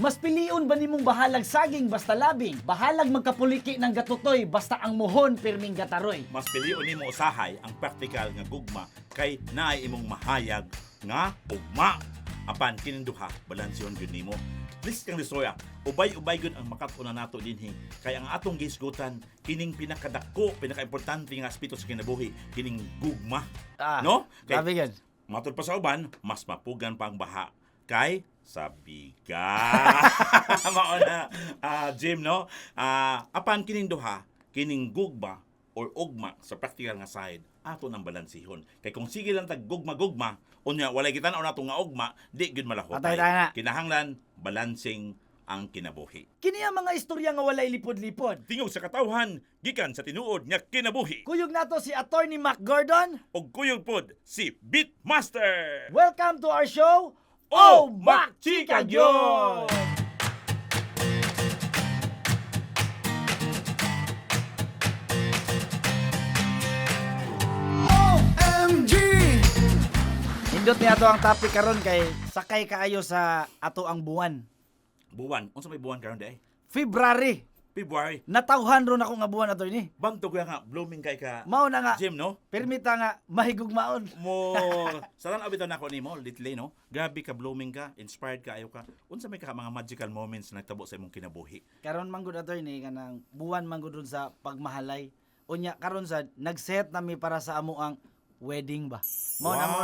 Mas piliun ba nimong bahalag saging basta labing? Bahalag magkapuliki ng gatutoy basta ang muhon pirming gataroy? Mas pilion nimo usahay ang practical nga gugma kay naay imong mahayag nga ugma. Apan kining duha balansyon gyud nimo. Please kang listorya, ubay-ubay gyud ang makatuna nato dinhi kay ang atong gisgutan kining pinakadako, pinakaimportante nga aspeto sa kinabuhi kining gugma. No? Kay Sabi gan. matod pa sa uban, mas mapugan pa ang baha kay sa biga. Mao na Jim, no? Apan kining duha, kining gugma or ugma sa practical nga side, ato nang balansihon. Kay kung sige lang tag gugma-gugma, unya walay kita na nato nga ugma, di gyud malahotay. Patay tayo na. Kinahanglan balancing ang kinabuhi. Kini ang mga istorya nga walay lipod-lipod. Tingog sa katawhan, gikan sa tinuod nga kinabuhi. Kuyog nato si Attorney Mac Gordon. Og kuyog pod si Beatmaster. Welcome to our show. Oh, Mac Chika Gyon! OMG! Indot niya to ang topic karon kay sakay kaayo sa ato ang buwan. Buwan, unsa may buwan karon day? February. February. Natawhan ron ako nga buwan Attorney. Bangto ko nga blooming kay ka. Mao na nga. Jim, no? Permita nga mahigugmaon. Mo sa lang abitan nako nimo little, no? Grabe ka blooming ka, inspired ka ayo ka. Unsa may ka mga magical moments na nagtabo sa imong kinabuhi? Karon man gud Attorney kanang buwan man gud ron sa pagmahalay. Unya karon sa nagset nami para sa amo ang wedding ba. Mao na mo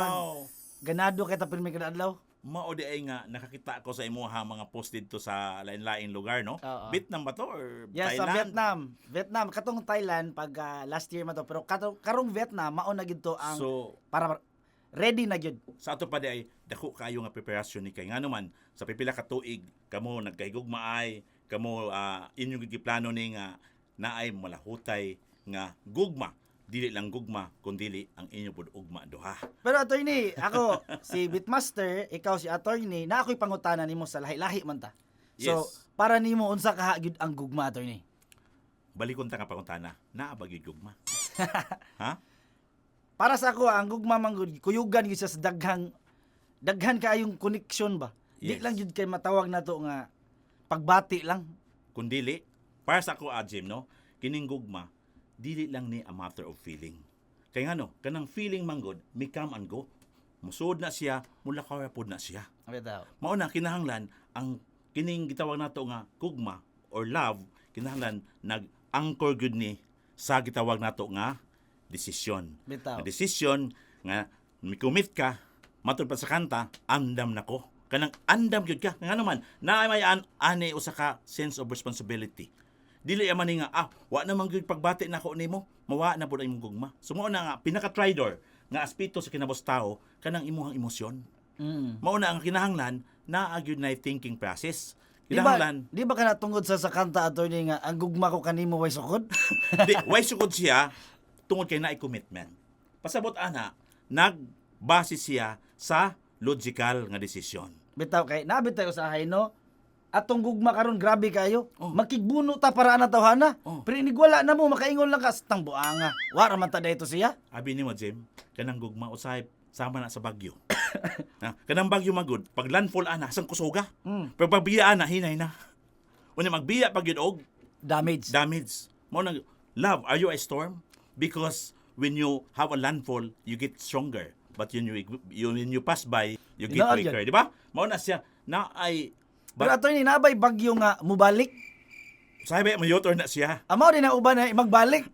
ganado kay ta pirmi kada adlaw. Mao di ay nga nakakita ko sa imuha mga post dito sa lain-laing lugar, no? Oo. Vietnam ba to or Yes, sa Thailand? Vietnam katong Thailand pag last year man to pero karong Vietnam mao na gid to ang So, para ready na gyud. sa ato pa di ay dako kayo nga preparasyon ni kay nganuman sa pipila ka tuig kamo nagkahigugmaay, kamo inyong giplano ni nga naay malahutay nga gugma. Dili lang gugma kundi ang inyo pud ugma duha. Pero Attorney, ako si Beatmaster, ikaw si Attorney, na ako'y pangutana nimo sa lahi-lahi man ta. So, Yes. para nimo unsa ka gyud ang gugma Attorney? Balikon ta nga pangutana, naa ba gyud gugma? Ha? Para sa ako ang gugma man gud kuyugan gyud siya sa daghan kaayong connection ba. Di Yes. lang gyud kay matawag nato nga pagbati lang. Kundili, para sa ako Jim, no? Kining gugma dili lang ni a matter of feeling. Kay ngano, kanang feeling manggod, may come and go. Musud na siya, mula pod na siya. Bitaw. Mao na kinahanglan ang kining gitawag nato nga gugma or love, kinahanglan nag-anchor gyud ni sa gitawag nato nga desisyon. Bitaw. Nga desisyon nga mi-commit ka, matud pa sa kanta, andam nako. Kanang andam gyud ka. Nga naman, na may ani usa ka sense of responsibility. Dili man ni nga wa naman gyud pagbati nako nimo, mawa na pud ang imong gugma. Sumo na nga pinaka-tridor nga aspeto sa kinabos tao kanang imong emosyon. Mao na ang kinahanglan na gyud na thinking process. Kinahanglan Di ba kana tungod sa kanta Attorney nga ang gugma ko kanimo way sukod? di why sugod siya tungod kay naay commitment. Pasabot ana nagbase siya sa logical nga desisyon. Bitaw kay nabit tayo sa no. Atong gugma karon grabe kayo. Oh. Makigbuno ta para ana tawhana. Oh. Pero inigwala na mo makaingon lang ka sa tang buanga. Wara man ta dayto siya. Abi ni mo Jim, kanang gugma usay sama na sa bagyo. Kanang bagyo magud, pag landfall ana sang kusoga. Pero pag biya ana hinay na. Unya magbiya pag yun og Damage. damage. Mo nang love, are you a storm? Because when you have a landfall, you get stronger. But when you pass by, you get Inaad weaker, yan. di ba? Mao na siya na ay Pero Attorney nabay bagyo nga mubalik. sabi mo yotor na siya. Amaw din na uban na magbalik.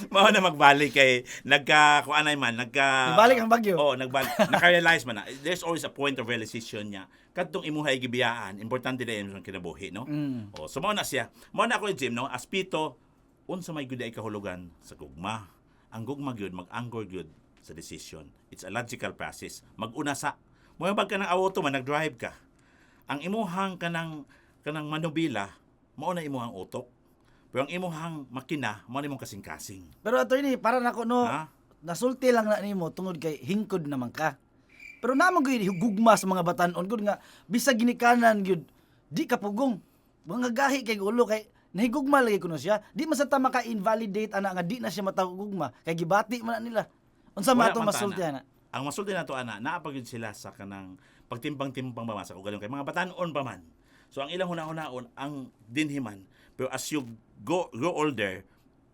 Mao na magbalik kay nagka-kuanay man, Ibalik ang bagyo. Oo, naka-realize man na. There's always a point of realization niya. Kadtong imuhay gibiyaan, importante din ang kinabuhi, no? Oh, so mao na siya. Mao na ako Jim, no? Aspito unsa may gud ay kahulugan sa gugma. Ang gugma gyud mag-anchor gyud sa decision. It's a logical process. Mag-una sa mo bag ka ng auto man nag-drive ka. Ang imuhang kanang manubila, mao na imuhang utok. Pero ang imuhang makina, mao na imong kasing-kasing. Pero Attorney para nako no Ha? nasulti lang na nimo tungod kay hingkod naman ka. Pero naman gyud gugma sa mga batan-on gud nga bisag ginikanan gyud di ka pugong. Mga gahi kay ulo kay nahigugma lagi kuno siya. Di man sa ta maka-invalidate ana nga di na siya matagugma kay gibati man na nila. Unsa man Wala atong man ta, masulti ana. ana? Ang masulti na to ana, naapag yun sila sa kanang pagtimbang-timbang pa man sa kaugalingon kay mga batanon pa man. So ang ilang huna-hunaon ang dinhiman. Pero as you grow older,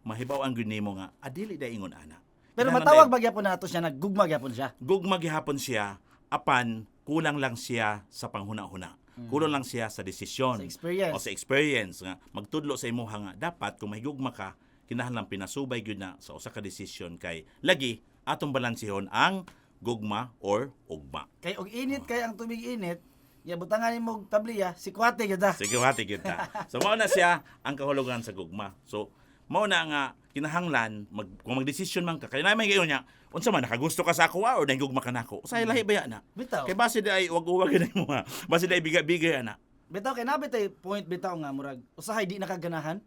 mahibaw ang nimo nga adili day ingon ana. Pero Kinahanglan matawag day- ba gyapon nato siya naggugma gyapon siya. gugma gihapon siya apan kulang lang siya sa panghuna-huna. Kulang lang siya sa desisyon. Sa experience. O sa experience nga magtudlo sa imuha nga dapat kung mahigugma ka kinahanglan pinasubay gyud na sa usa ka desisyon kay lagi atong balansihon ang gugma or ugma. Kay og init kay ang tubig init, ya butangan nimo og tabliya, sikwate gyud ah. Sige hati kita. So mao na siya ang kahulugan sa gugma. So mao na nga kinahanglan kung magdesisyon man ka kay na may gayon niya unsa man nakagusto ka sa ako or nahigugma ka nako. Usahay lahi baya na. Bitaw. Kay base di ay wag-uwag na mo ha. Base di ay bigay ana. Bitaw kay nabi tay point bitaw nga murag usahay di nakaganahan.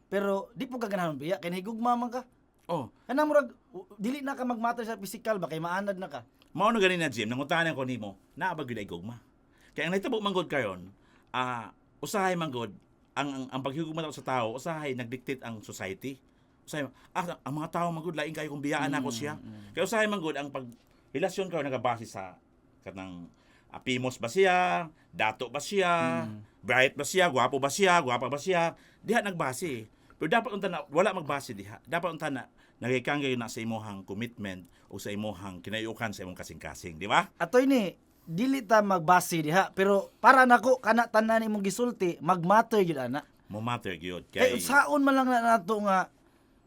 Pero di po kaganahan biya kay nahigugma man ka. Oh, Kana murag dili na ka magmatter sa physical ba kay maanad na ka. mao na gani na Jim, nangutanan ko nimo, naa ba gyud ay gugma? Kaya ang nahitabo manggod karon, usahay manggod ang paghigugma sa tao, usahay nagdictate ang society. Usahay, ang mga tao manggod lain kayo kung biyaan ako siya. Kaya usahay manggod ang pagrelasyon karon nagabase sa kanang pimos ba siya, dato ba siya, bright ba siya, gwapo ba siya, gwapa ba siya, diha nagbase. Pero dapat unta na wala magbase diha. Dapat unta na nagikangay na sa imuhang commitment o sa imuhang kinayukan sa imong kasing-kasing, di ba? Atoy ni dili ta magbase diha pero para nako kana tanan imong gisulti magmatter gyud ana. Mo matter gyud Kay saon man lang na nato nga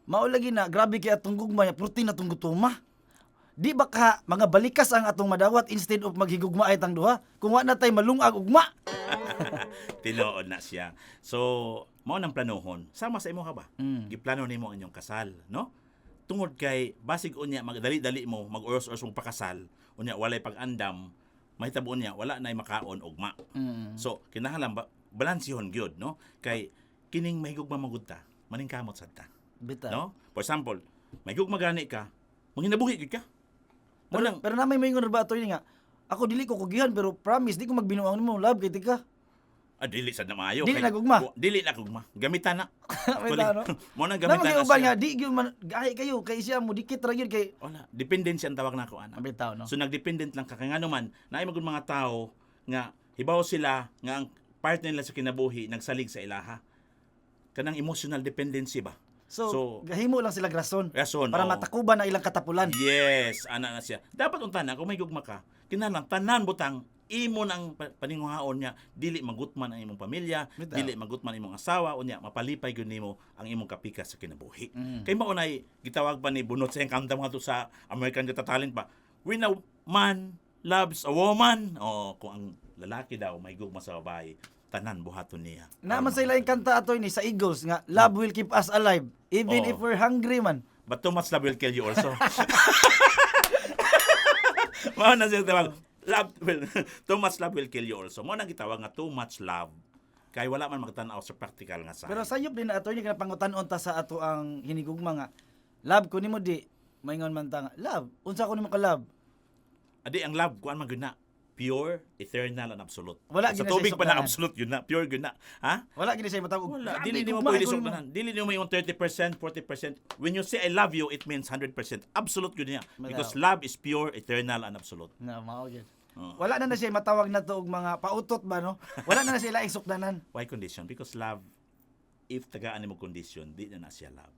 mao lagi na grabe kay atong gugma ya protein atong gutuma. Di ba ka mga balikas ang atong madawat instead of maghigugma ay tang duha kung wa na tay malungag ugma. tinuod na siya. So, mao nang planohon. Sama sa imo ba? Giplano nimo ang inyong kasal, no? Tungod kay basig unya magdali-dali mo mag-oros-oros mong pakasal, unya walay pag-andam, mahitabo niya wala nay makaon ugma. So, kinahanglan balansihon gyud, no? Kay kining mahigugma magud ta, maningkamot sad ta, Bitaw. no? For example, mahigugma gani ka, manginabuhi gyud ka. Mo nang Pero na may moingon ba atoy ni nga ako dili ko kugihan pero promise di ko magbinuang nimo love kay tika. dili sad na maayo. Dili Kay- na gugma. Dili na gugma. Gamitan na. Bitaw, no? Mo nang Na gamitan na magiuban siya. nga di gyud man gahi kayo kay siya mo dikit ra gyud kay Wala, dependency ang tawag nako ana. bitaw no. So nagdependent lang ka kay ngano man naay magud mga tao nga hibaw sila nga ang partner nila sa kinabuhi nagsalig sa ilaha. Kanang emotional dependency ba? So, gahimo lang sila rason Rason, para oo. matakuban ang ilang katapulan. Yes, ana na siya. Dapat unta na kung may gugma ka, kinahanglan tanan butang imo nang paninguhaon niya dili magutman ang imong pamilya, Bitaw. dili magutman imong asawa unya mapalipay gyud nimo ang imong kapikas sa kinabuhi. Kay mao nay gitawag pa ni bunot sa kanta mga to sa American Got Talent pa. When a man loves a woman, kung ang lalaki daw may gugma sa babae, tanan buhaton niya. Naman sa ilang kanta atoy ni sa Eagles nga love will keep us alive even Oo. if we're hungry man. But too much love will kill you also. Mao na siya tawag. Love will, too much love will kill you also. Mao na gitawag nga too much love. Kay wala man magtan-aw sa practical nga sa. Pero sayop din na atoy ni kana pangutan-on ta sa ato ang hinigugma nga love ko nimo di maingon man ta nga love unsa ko nimo ka love. Adi ang love kuan man gyud na pure, eternal and absolute. Wala Sa gyud na tubig siya pa na sukdanan. absolute yun na, pure gyud na. Ha? Wala gid siya matawag. Wala, "Grabe, dili nimo gugma, pwede ikaw sukdanan. Dili nimo yung 30%, 40%. When you say I love you, it means 100%. Absolute yun niya. Because love is pure, eternal and absolute. Na mao gyud. Oo. Wala na siya matawag na to og mga pautot ba no? Wala na sila isukdanan. Why condition? Because love, if tagaan nimo condition, di na siya love.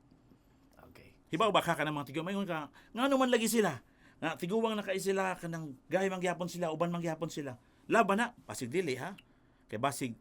Okay. Hibaw ba ka ng mga tigaw? Mayon ka, nga naman lagi sila. Nga tiguwang na kay sila, kanang gahi mangyapon sila, uban mangyapon sila. Love ba na? Basig dili ha? Kay basig,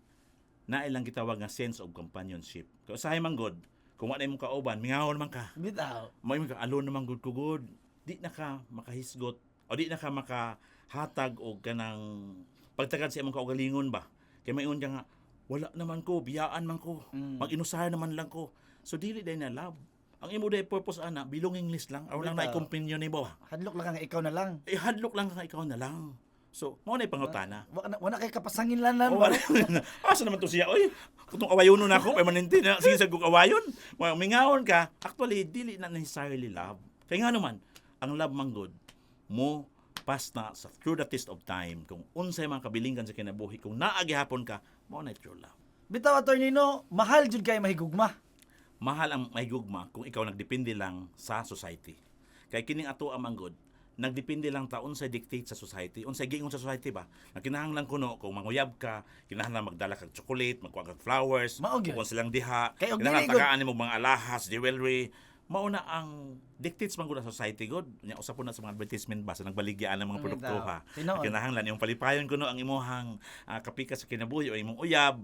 na ilang gitawag nga sense of companionship. Kaya usahay man god, kung wala imong kauban, mingahon man ka. Bitaw. May ka alone naman good ko good. Di na ka makahisgot o di na ka makahatag og kanang pagtagad sa imong kaugalingon ba. Kay mayon ka nga wala naman ko, biyaan man ko. Mag-inusahan naman lang ko. So dili day na love. Ang imo day purpose ana, belonging list lang. Aron lang na Bitaw. i-companion nimo. Hadlok lang nga ikaw na lang. Hadlok lang ka ikaw na lang. So, mao na pangutana. Wala kay kapasanginlanan Oh, ba? asa naman to siya? Oy, kung awayon na ako, permanente na. Sige sa kung awayon. Mingawon ka. Actually, dili na necessarily love. Kaya nga naman, ang love man good, mo pass na sa through the test of time. Kung unsay mga kabilinggan sa kinabuhi, kung naagihapon ka, mao na true love. Bitaw attorney no, mahal jud kay mahigugma. Mahal ang may gugma kung ikaw nagdepende lang sa society. Kaya kining ato ang manggod, nagdepende lang taon sa dictate sa society. Unsay giingon sa society ba? Na kinahanglan kuno kung manguyab ka, kinahanglan magdala kag chocolate, magkuha kag flowers, Mao gyud. kung silang diha, Kay og kinahanglan dili gud- tagaan nimo mga alahas, jewelry. Mao na ang dictates man gud sa society god. Nya usa po na sa mga advertisement ba sa nagbaligyan ng mga produkto ha. Tinuod. Kinahanglan yung palipayon kuno ang imong kapikas sa kinabuhi o imong uyab,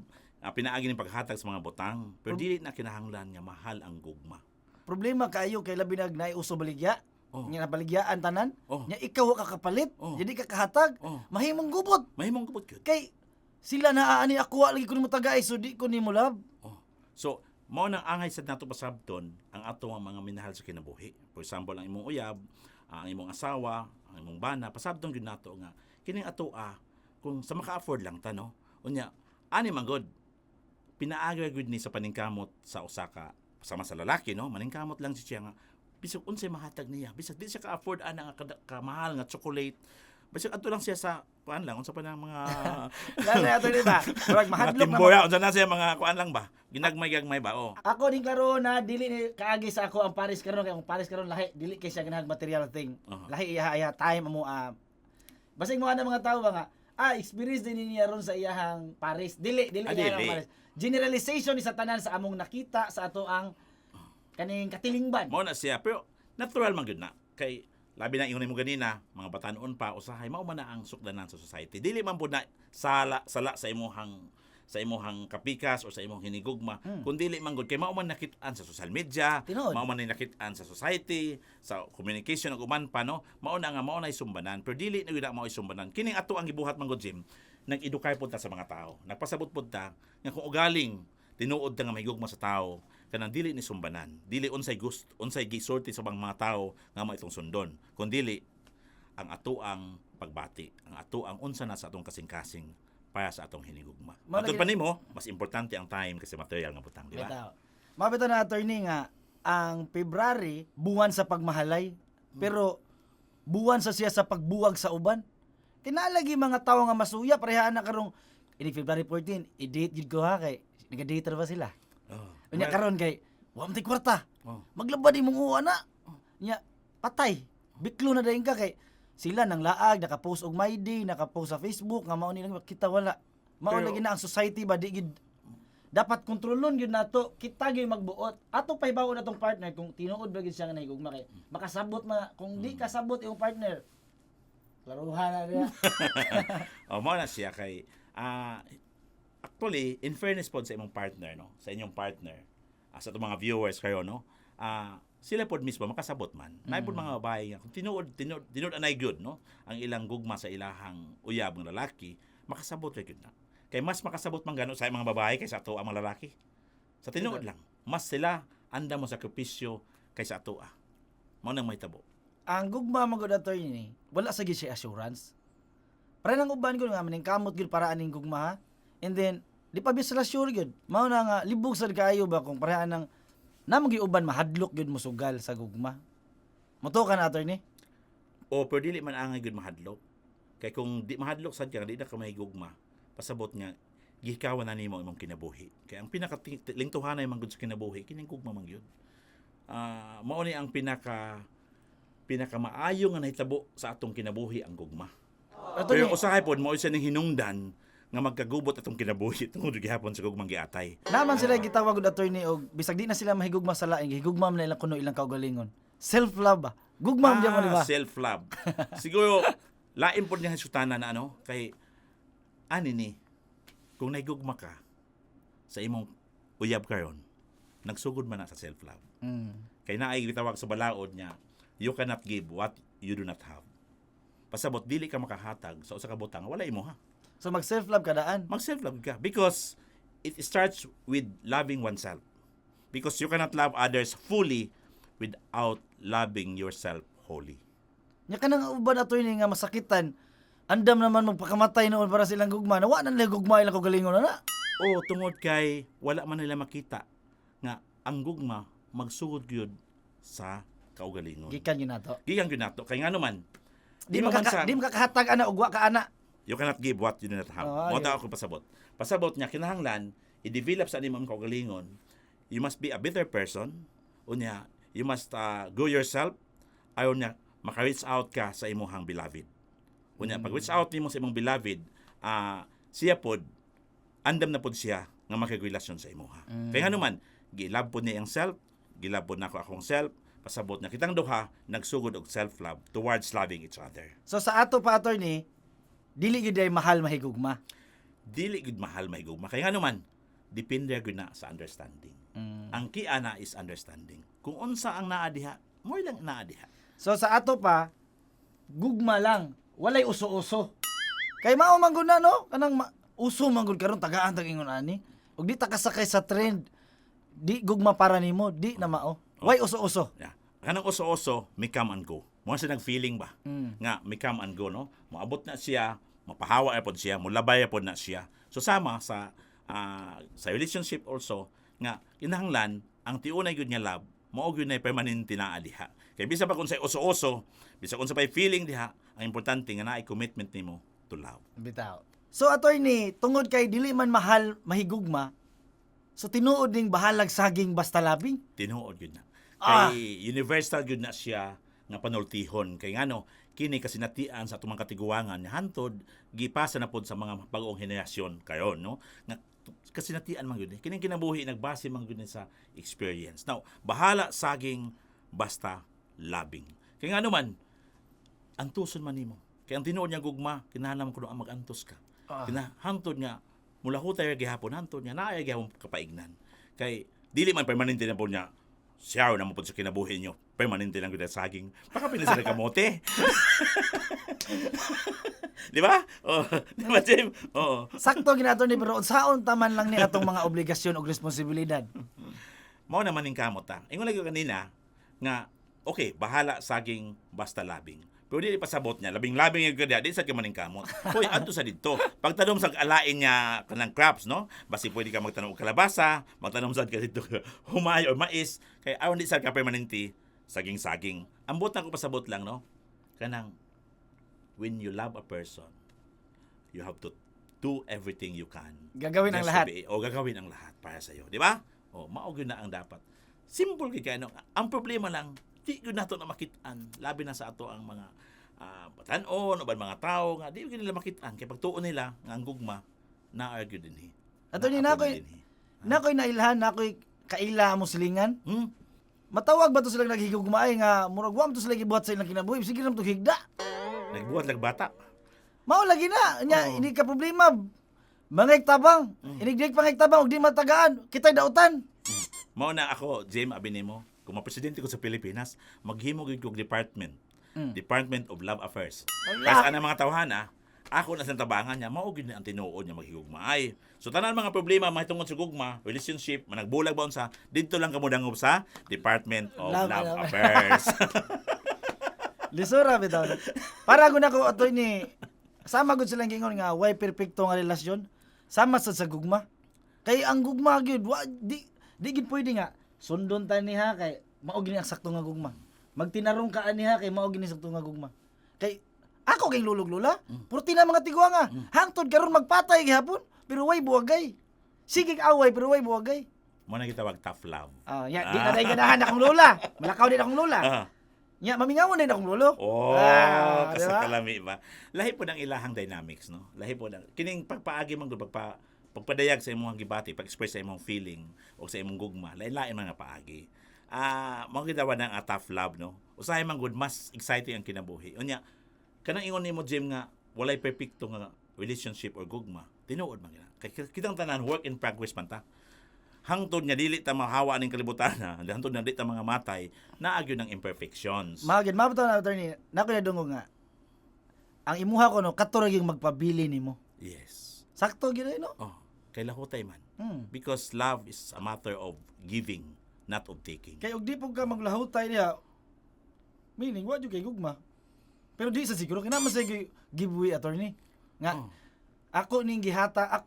pinaagi ning paghatag sa mga butang. Pero dili na kinahanglan nga mahal ang gugma. Problema kayo kay labi nag naiuso baligya. Oh. Nga nabaligyaan tanan. Oh. Nya ikaw ka kapalit. Oh. Jadi ka kahatag. Oh. Mahimong gubot. Mahimong gubot gyud. Kay sila naaani ako lagi ko nimo tagay so di ko nimo love. Oh. So, mao nang angay sa nato pasabton ang ato ang mga minahal sa kinabuhi. For example, ang imong uyab, ang imong asawa, ang imong bana, pasabton gyud nato nga kining ato kung sa maka-afford lang ta no. Unya, ani man god pinaagi gyud ni sa paningkamot sa usa ka sama sa lalaki no, maningkamot lang siya nga bisag unsay mahatag niya, bisag di siya ka-afford ana nga kamahal nga chocolate. Bisag adto lang siya sa kuan lang unsa pa nang mga Lalo ato di ba? Murag mga mahadlok na. timboya unsa na siya mga kuan lang ba? Ginagmay-gagmay ba? Oh. Ako din karon na dili ni kaagi sa ako ang Paris karon kay ang Paris karon lahi dili kay siya ganahag material thing. Lahi iya time mo basig mo ana mga tao ba nga experience din niya ron sa iyahang Paris. Dili Dili. iyahang Paris. Generalization ni sa tanan sa among nakita sa ato ang kaning katilingban. Mao na siya pero natural man gyud na kay labi na ingon mo ganina mga batanon pa usahay mao man na ang sukdanan sa society dili man pud na sala sa imong kapikas o sa imong hinigugma kun dili man gud kay mao man nakit-an sa social media Tinuod. mao man nakit-an sa society sa communication ug uman pa no mao na isumbanan pero dili na gyud na mao isumbanan kining ato ang gibuhat man gud Jim nag-edukay pud ta sa mga tao nagpasabot pud ta nga kung ugaling tinuod ta nga mahigugma sa tao kanang dili ni sumbanan dili unsay gisulti sa mga tao nga mao itong sundon kun dili ang ato ang pagbati ang ato ang unsa na sa atong kasing-kasing para sa atong hinigugma matud pa nimo mas importante ang time kasi material nga butang di ba Bitaw. Mabitaw na attorney nga ang February buwan sa pagmahalay pero buwan sa siya sa pagbuwag sa uban. Kinalagi mga tao nga masuya pareha na karong ini February 14 i-date gid ko ha kay nag-date ba sila? oh. Unya karon kay wa man tay kwarta. Oh. Maglabad imong uwa na. Nya patay. Biklo na dayon ka kay sila nang laag naka-post og my day, naka-post sa Facebook nga mao ni lang kita wala. Mao Pero- lagi na ang society ba di gid dapat kontrolon gyud nato kita gyud magbuot. Ato pa ibaon atong partner kung tinuod ba gyud siya nga nahigugma kay makasabot na kung di kasabot imong partner. Klaruhan na diya. oh mao na siya kay actually in fairness pod sa imong partner no sa inyong partner sa itong mga viewers kayo no sila pod mismo makasabot man nay pod mga babae nga kung tinuod anay gyud no ang ilang gugma sa ilahang uyab ng lalaki makasabot ra gyud na kay mas makasabot man gano sa mga babae kaysa ato ang mga lalaki sa tinuod lang mas sila anda mo sakripisyo kaysa ato mao nang mahitabo Ang gugma magud attorney wala sa gyud siya assurance. Para nang uban gyud nga maning kamot gyud para aning gugma ha. And then di pa bisala sure gyud. Mao na nga libog sad kaayo ba kung pareha nang namo gyud uban mahadlok gyud mosugal sa gugma. Moto ka na attorney? o pero dili man angay gyud mahadlok kay kung di mahadlok sad ka di na ka mahigugma pasabot nga gihikawan na nimo imong kinabuhi kay ang pinakalintuhanay man gud sa kinabuhi kining gugma man gyud mao ni ang pinakamaayo nga nahitabo sa atong kinabuhi ang gugma Attorney, pero usahay pod mao isa ning hinungdan nga magkagubot atong kinabuhi tungod gihapon sa gugmang giatay naman sila gitawag og attorney og bisag di na sila mahigugma sa laing gihigugma man nila kuno ilang kaugalingon. Self-love ba? Gugma man mo di ba? self-love siguro lain pod niya sutana na kay ani ni kung naigugma ka sa imong uyab karon nagsugod man na sa self-love kay naay gitawag sa balaod niya you cannot give what you do not have pasabot dili ka makahatag sa usa ka butang wala imo ha So mag self-love ka daan. mag self-love ka because it starts with loving oneself because you cannot love others fully without loving yourself wholly Nya kanang uban attorney nga masakitan. Andam naman magpakamatay noon para silang gugma. Nawa na nila gugma ilang kaugalingon na. o tungod kay wala man nila makita nga ang gugma magsugod gyud sa kaugalingon Gikan yun nato. gikan gyud nato kay ngano man Di mo man sa- di mo kakahatag ana ug wa ka ana. you cannot give what you do not have. Oh, Mo yeah. ta ako pasabot niya kinahanglan i-develop sa imong kaugalingon. You must be a better person. Unya, you must grow yourself. Ayon niya maka-reach out ka sa imong beloved. Unya pag reach out nimo sa imong beloved, siya pod andam na pod siya nga makigrelasyon sa imuha. Kaya naman gilab pod niya ang self, gilab pod nako akong self, pasabot na kitang duha nagsugod og self-love towards loving each other. So sa ato pa attorney, dili gyud ay mahal mahigugma. Dili gud mahal mahigugma. Kaya naman depende gyud na sa understanding. Ang kiana is understanding. Kung unsa ang naa diha, mo lang naa diha. So sa ato pa, gugma lang, walay uso-uso. Kay mao man gud na no, kanang uso man gud karon tagaan tag ingon ani. Ug di ta kasakay sa trend. Di gugma para nimo, di na mao. Way uso-uso. Yeah. Kanang oso-oso, may come and go. Mo sa nag-feeling ba? Nga, may come and go, no? Moabot na siya, mapahawa na pod siya, mulabay na pod na siya. So sama sa relationship also, nga, kinahanglan, ang tiunay gyud nga love, mao gyud na permanente na diha. Kay bisa pa kung sa oso-oso, bisa kung sa pay feeling diha, ang importante nga naay commitment nimo to love. Bitaw. So attorney, tungod kay dili man mahal mahigugma, so tinuod ning bahalag saging basta labing. Tinuod gyud na. Kay universal gyud na siya nga panultihon kay ngano kini kasinatian sa atong mga katiguangan nga hantod gipasa na pod sa mga bag-ong henerasyon kayon, no? Nga kasinatian man gyud kini kinabuhi nagbase man gyud sa experience. Now, bahala saging basta labing. Kay ngano man antuson man nimo. Kay ang tinuod niya gugma kinahanglan ko ang mag-antos ka. Kinahantod nga mula hutay gihapon hantod nga naay gihapon kapaignan. Kay dili man permanente na po niya siya na mo po sa kinabuhi nyo. Permanente lang kita saging. Baka pinasa na kamote. Di ba? Oh, di ba, Jim? Oh. Sakto ginato ni pero unsaon taman lang ni atong mga obligasyon ug responsibilidad. Mao naman ning kamot ta. Ingon lagi ko kanina nga okay, bahala saging basta labing. Pero di pasabot niya, labing-labing yung ganda, di sa kamaning kamot. Hoy, adto sa dito. Pagtanong sa alain niya kanang crops, no? Basi pwede ka magtanong og kalabasa, magtanong sa ka dito humay or mais, kay aron di sa ka permanente saging-saging. Ambot na ko pasabot lang, no? Kanang when you love a person, you have to do everything you can. Gagawin ang just to lahat. o gagawin ang lahat para sa iyo, di ba? O mao gyud na ang dapat. Simple kay kano. Ang problema lang di gyud nato na makitaan labi na sa ato ang mga batanon o mga tao nga di gyud nila makitaan kay pagtuon nila nga ang gugma na argue dinhi. Ato ni nakoy nailhan nakoy kaila mo silingan. Matawag ba to sila naghigugmaay nga murag wa mo to sila gibuhat sa ilang kinabuhi sige ra mo to higda. Nagbuhat lag bata. Mao lagi na nya ini ka problema. Mangay tabang, inigdig pangay tabang ug di matagaan, kitay dautan. Mao na ako, Jim, abi nimo, kung mapresidente ko sa Pilipinas, maghimo gyud kog department. Department of Love Affairs. Kasi ang mga tawhana, ako na sa tabangan niya, mao gyud ni ang tinuod niya maghigugmaay. So tanan mga problema mahitungod sa gugma, relationship, managbulag ba unsa, didto lang kamo dangob sa Department of Love Affairs. Lisura bitaw. Para gud nako atoy ni sama gud silang gingon nga way perpekto nga relasyon. Sama sa gugma. Kay ang gugma gyud di gid pwede nga sundon ta niha kay mao gini ang sakto nga gugma. Magtinarong ka niha kay mao gini sakto nga gugma. Kay ako kay lulog-lula, purti na mga tigwa nga. Hangtod karon magpatay gihapon, pero way buwagay. Sige away pero way buwagay. Mo na gitawag tough love. Di na day ganahan akong lula. Malakaw din akong lula. Nya mamingawon din akong lolo. Kasi kalami ba? Lahi po ng ilahang dynamics, no? Lahi po ng kining pagpaagi man gud pagpadayag sa imong gibati, pag-express sa imong feeling o sa imong gugma, lain-lain man nga paagi. Mao gitawa ng tough love, no? Usahay man gud mas exciting ang kinabuhi. Unya, kanang ingon nimo Jim nga walay perpekto nga relationship or gugma. Tinuod man gina. Kay kitang tanan work in progress man ta. Hangtod nga dili ta mahawa ning kalibutan na, hangtod na dili ta mga matay, naagyo ng imperfections. Magid mabuto na attorney. Nako na dungog nga. Ang imuha ko no katurag yung magpabili nimo. Yes. Sakto gid no? Oh, kay lahutay man. Because love is a matter of giving, not of taking. Kay og di pug ka maglahutay niya. Meaning wa jud kay gugma. Pero di sa siguro kinahanglan sa giveaway attorney. Nga ako ning gihata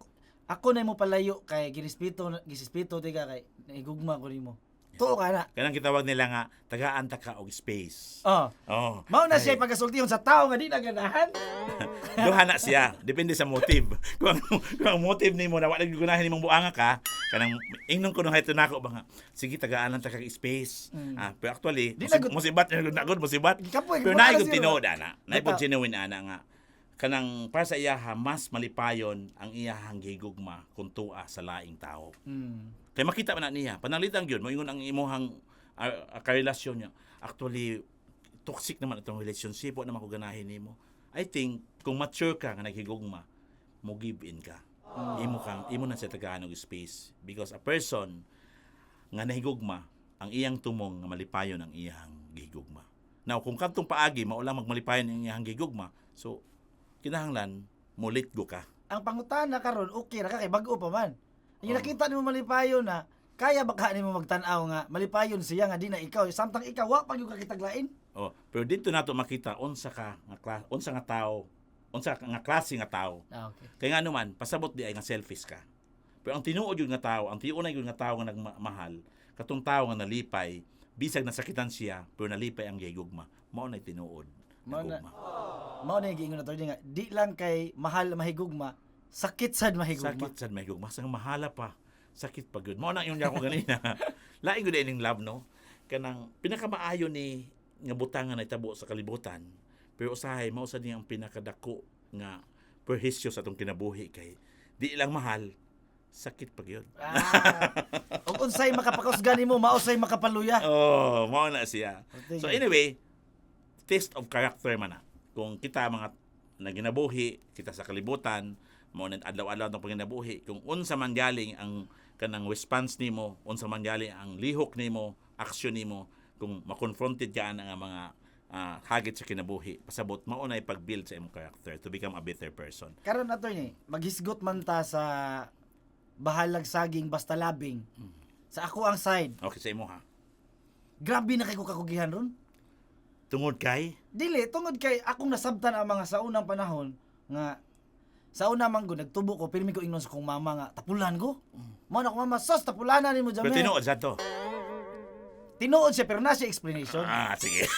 ako na mo palayo kay girespeto tiga kay naigugma ko nimo. Tuo ka na. Kanang kitawag nila nga tagaan ta ka og space. Oh. Oh. Mao na Ay, siya pagkasultihon sa tao nga di na ganahan. duha na siya, depende sa motive. Kung ang motive nimo na wala gigunahin nimong buanga ka, kanang ingnon ko no hay tunako ba nga. Sige tagaan lang ta kag space. Pero actually, Di na gud- musibat na gud musibat. Kapoy, Pero wala naay gud siya. tinuod ana. Naay pud Bitaw. genuine ana nga kanang para sa iyaha mas malipayon ang iyahang gigugma kung tuwa sa laing tao. Kay makita man na niya, panalitan gyud moingon ang imuhang karelasyon niya. Actually toxic naman itong relationship wa naman ko ganahin nimo. I think kung mature ka nga naghigugma, mo give in ka. Imo na sa tagaan og space because a person nga nahigugma ang iyang tumong nga malipayon ang iyang gihigugma. Now kung kadtong paagi mao lang magmalipayon ang iyang gihigugma, so kinahanglan mo let go ka. Ang pangutana karon okay ra ka kay bag-o pa man. Yung nakita nimo malipayon na kaya baka nimo magtan-aw nga malipayon siya nga di na ikaw samtang ikaw wa pa gyud ka kitaglain. Oh, pero dito nato makita unsa nga tao, unsa nga klase nga tao. Okay. Kaya nga naman, pasabot di ay nga selfish ka. Pero ang tinuod yun nga tao, ang tiunay yun nga tao nga nagmahal, katong tao nga nalipay, bisag nasakitan siya, pero nalipay ang gigugma. Mao na tinuod. Mao na- Gugma. Mao na giingon na to nga di lang kay mahal mahigugma, sakit sad mahigugma. Sakit sad may gugma. Sang mahala pa. Sakit pa gyud. Mao na yung niya ko ganina. Laing gud ining love no. Kanang pinakamaayo ni nga butangan na itabo sa kalibutan. Pero usahay mao sad niya ang pinakadako nga perhisyo sa atong kinabuhi kay di lang mahal sakit pa gyud. Ug unsay makapakusgan nimo, mausay makapaluya. Oh, mao na siya. Okay. So anyway, test of character man na. Kung kita mga naginabuhi, kita sa kalibutan, mo na adlaw-adlaw ng panginabuhi, kung unsa man galing ang kanang response nimo, unsa man galing ang lihok nimo, aksyon nimo, kung makonfronted ka nga mga hagit sa kinabuhi, pasabot mao na pag-build sa imong character to become a better person. Karon nato ni, maghisgot man ta sa bahalag saging basta labing. Sa ako ang side, Okay sa imo ha. grabe na kay ko kakugihan ron. Tungod kay Dili tungod kay akong nasabtan ang mga sa unang panahon nga sa una man ko nagtubo ko pirmi ko ingnon sa kong mama nga tapulan ko. Mao na ko mama sos tapulanan nimo pero jame. tinuod sa to. Tinuod siya pero na siya explanation. Sige.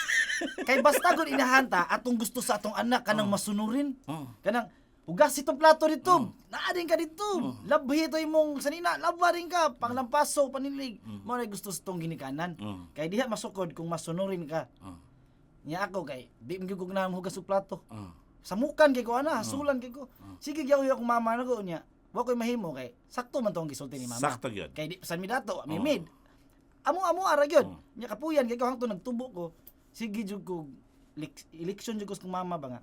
Kay basta gud inahanta atong gusto sa atong anak kanang masunurin. Oh. Kanang hugas itong plato dito. Naadin ka dito. Labhi ito imong sanina. Labwa rin ka. Panglampaso, panilig. Mao na gusto sa itong ginikanan. Kay diha masukod kung masunurin ka. Nya ako kay di mo gyud na hugas og plato. Samukan kay ko ana, hasulan kay ko. Sige gyud akong mama na ko nya. Wa ko'y mahimo kay sakto man tong gisulti ni mama. Sakto gyud. Kay di san mi dato, mi mid. Amo ara gyud. Nya kapuyan kay ko hangtod nagtubo ko. Sige jud ko election jud ko sa kong mama ba nga.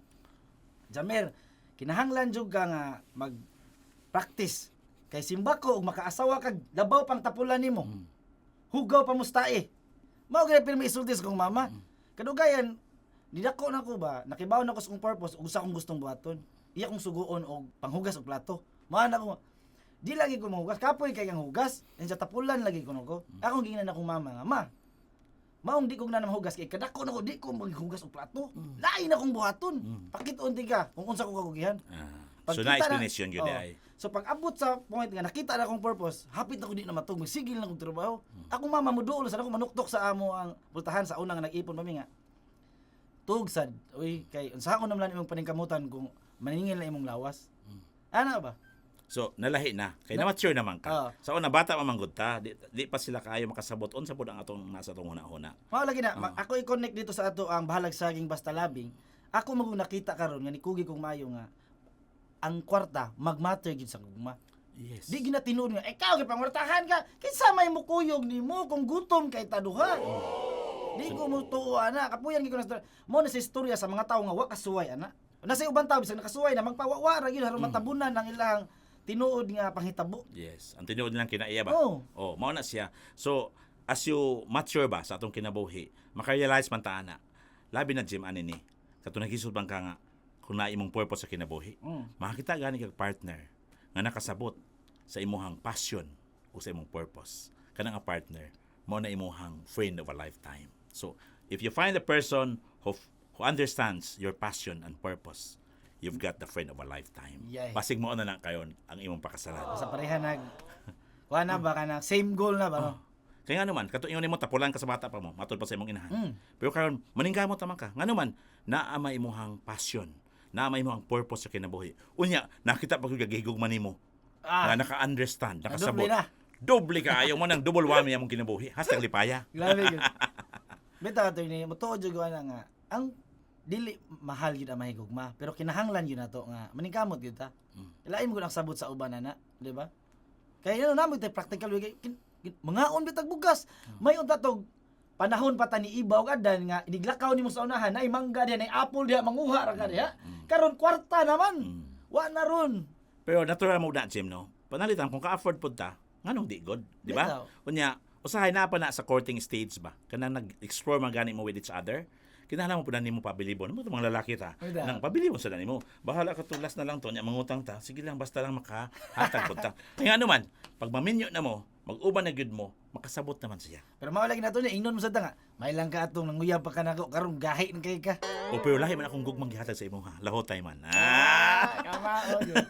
Jamer, kinahanglan jud ka nga mag-practice. Kay simba ko ug makaasawa kag labaw pang tapulan nimo. Hugaw pa mustae. Mao gyud pirmi isulti sa kong mama. Kadugayan, didako na ko ba, nakibaw na ko sa kong purpose ug sa akong gustong buhaton. Iya kong suguon og panghugas og plato. Mao na ko. Di lagi ko mahugas, kapoy kay kang hugas, and sa tapulan lagi ko nako. Akong gingnan akong mama nga, ma. Maong di ko na mahugas kay kadako na ko di ko maghugas og plato. Lain na kong buhaton. Pakit-on ti ka kung unsa ko kagugihan. So na explanation gyud ay. So pag abot sa point nga nakita na akong purpose, hapit ako di na matug, sigil na akong trabaho. Akong mama muduol sa ako manuktok sa amo ang pultahan sa unang nag-ipon pa mi nga. Tugsad, uy kay unsa ko naman imong paningkamutan kung maningil na imong lawas. Ana ba? So nalahi na kay na mature naman ka. Sa una bata pa man gud ta, di pa sila kaayo makasabot unsa pud ang atong nasa atong una-una. Mao lagi na, ako i-connect dito sa ato ang bahalag saging basta labing. Ako magug nakita karon nga nikugi kong mayo nga ang kwarta magmatter gid sa gugma. Yes. Di ginatinuod nga ikaw kay pangwartahan ka. Kinsa may mukuyog nimo kung gutom kay taduha. Di ko mo tuo ana, kapuyan gid ko na mo na sa istorya sa mga tawo nga wa kasuway ana. Nasa ubang tawo bisag nakasuway na magpawawa ra gyud aron matabunan ang ilang tinuod nga panghitabo. Yes. Ang tinuod nilang kinaiya ba? Oh. Oh, mao na siya. So as you mature ba sa atong kinabuhi, maka-realize man ta ana. Labi na Jim ani ni. Katong nagisod bang ka nga kung na imong purpose sa kinabuhi. Makakita gani kag partner nga nakasabot sa imuhang passion o sa imong purpose. Kanang a partner mo na imuhang friend of a lifetime. So, if you find a person who understands your passion and purpose, you've got the friend of a lifetime. Yay. Basig mo na lang kayon ang imong pakasalan. Sa pareha nag kuha na ba kana same goal na ba no? Kaya nga naman, kato ingon nimo tapulan ka sa bata pa mo, matod pa sa imong inahan. Mm. Pero karon maningkamot naman ka. Nga naman, naa may imong passion, naa may imong purpose sa kinabuhi. Unya, nakita pa gyud gigugman nimo. Ah, Na naka-understand, nakasabot. doble na. Doble ka ayaw mo nang double whammy among kinabuhi. Hashtag lipaya. Grabe yun. Bita ka ni mutuod jud na nga ang dili mahal gyud ang mahigugma, pero kinahanglan gyud nato nga maningkamot gyud ta. Ilain mo gud ang sabot sa uban na, di ba? Kaya yun namo tay practical way mangaon bitag bugas. May unta tog panahon pa ta ni ibaw adan nga iniglakaw nimo sa unahan ay mangga diha ay apple diha manguha ra ka diha. Karon kwarta naman. Wa na ron. Pero natural mo na, Jim, no? Panalitan, kung ka-afford po ta, nganong di good, di ba? Bitaw. Kunya, usahay na pa na sa courting stage ba? Kanang nag-explore man gani mo with each other, kinahanglan mo po na nimo pabilibon. Mo mga lalaki ta, Bitaw. nang pabilibon sa nimo. Bahala ka tulas na lang to, nya mangutang ta. Sige lang, basta lang makahatag po ta. Kaya ano man, pag maminyo na mo, mag-uban na gyud mo, makasabot naman siya. Pero mao lagi nato ni ingnon mo sa nga. May lang ka atong nanguyab pa kanako karon gahi kay ka. O pero lahi man akong gugmang gihatag sa imo ha. Lahotay man. Kamao yun.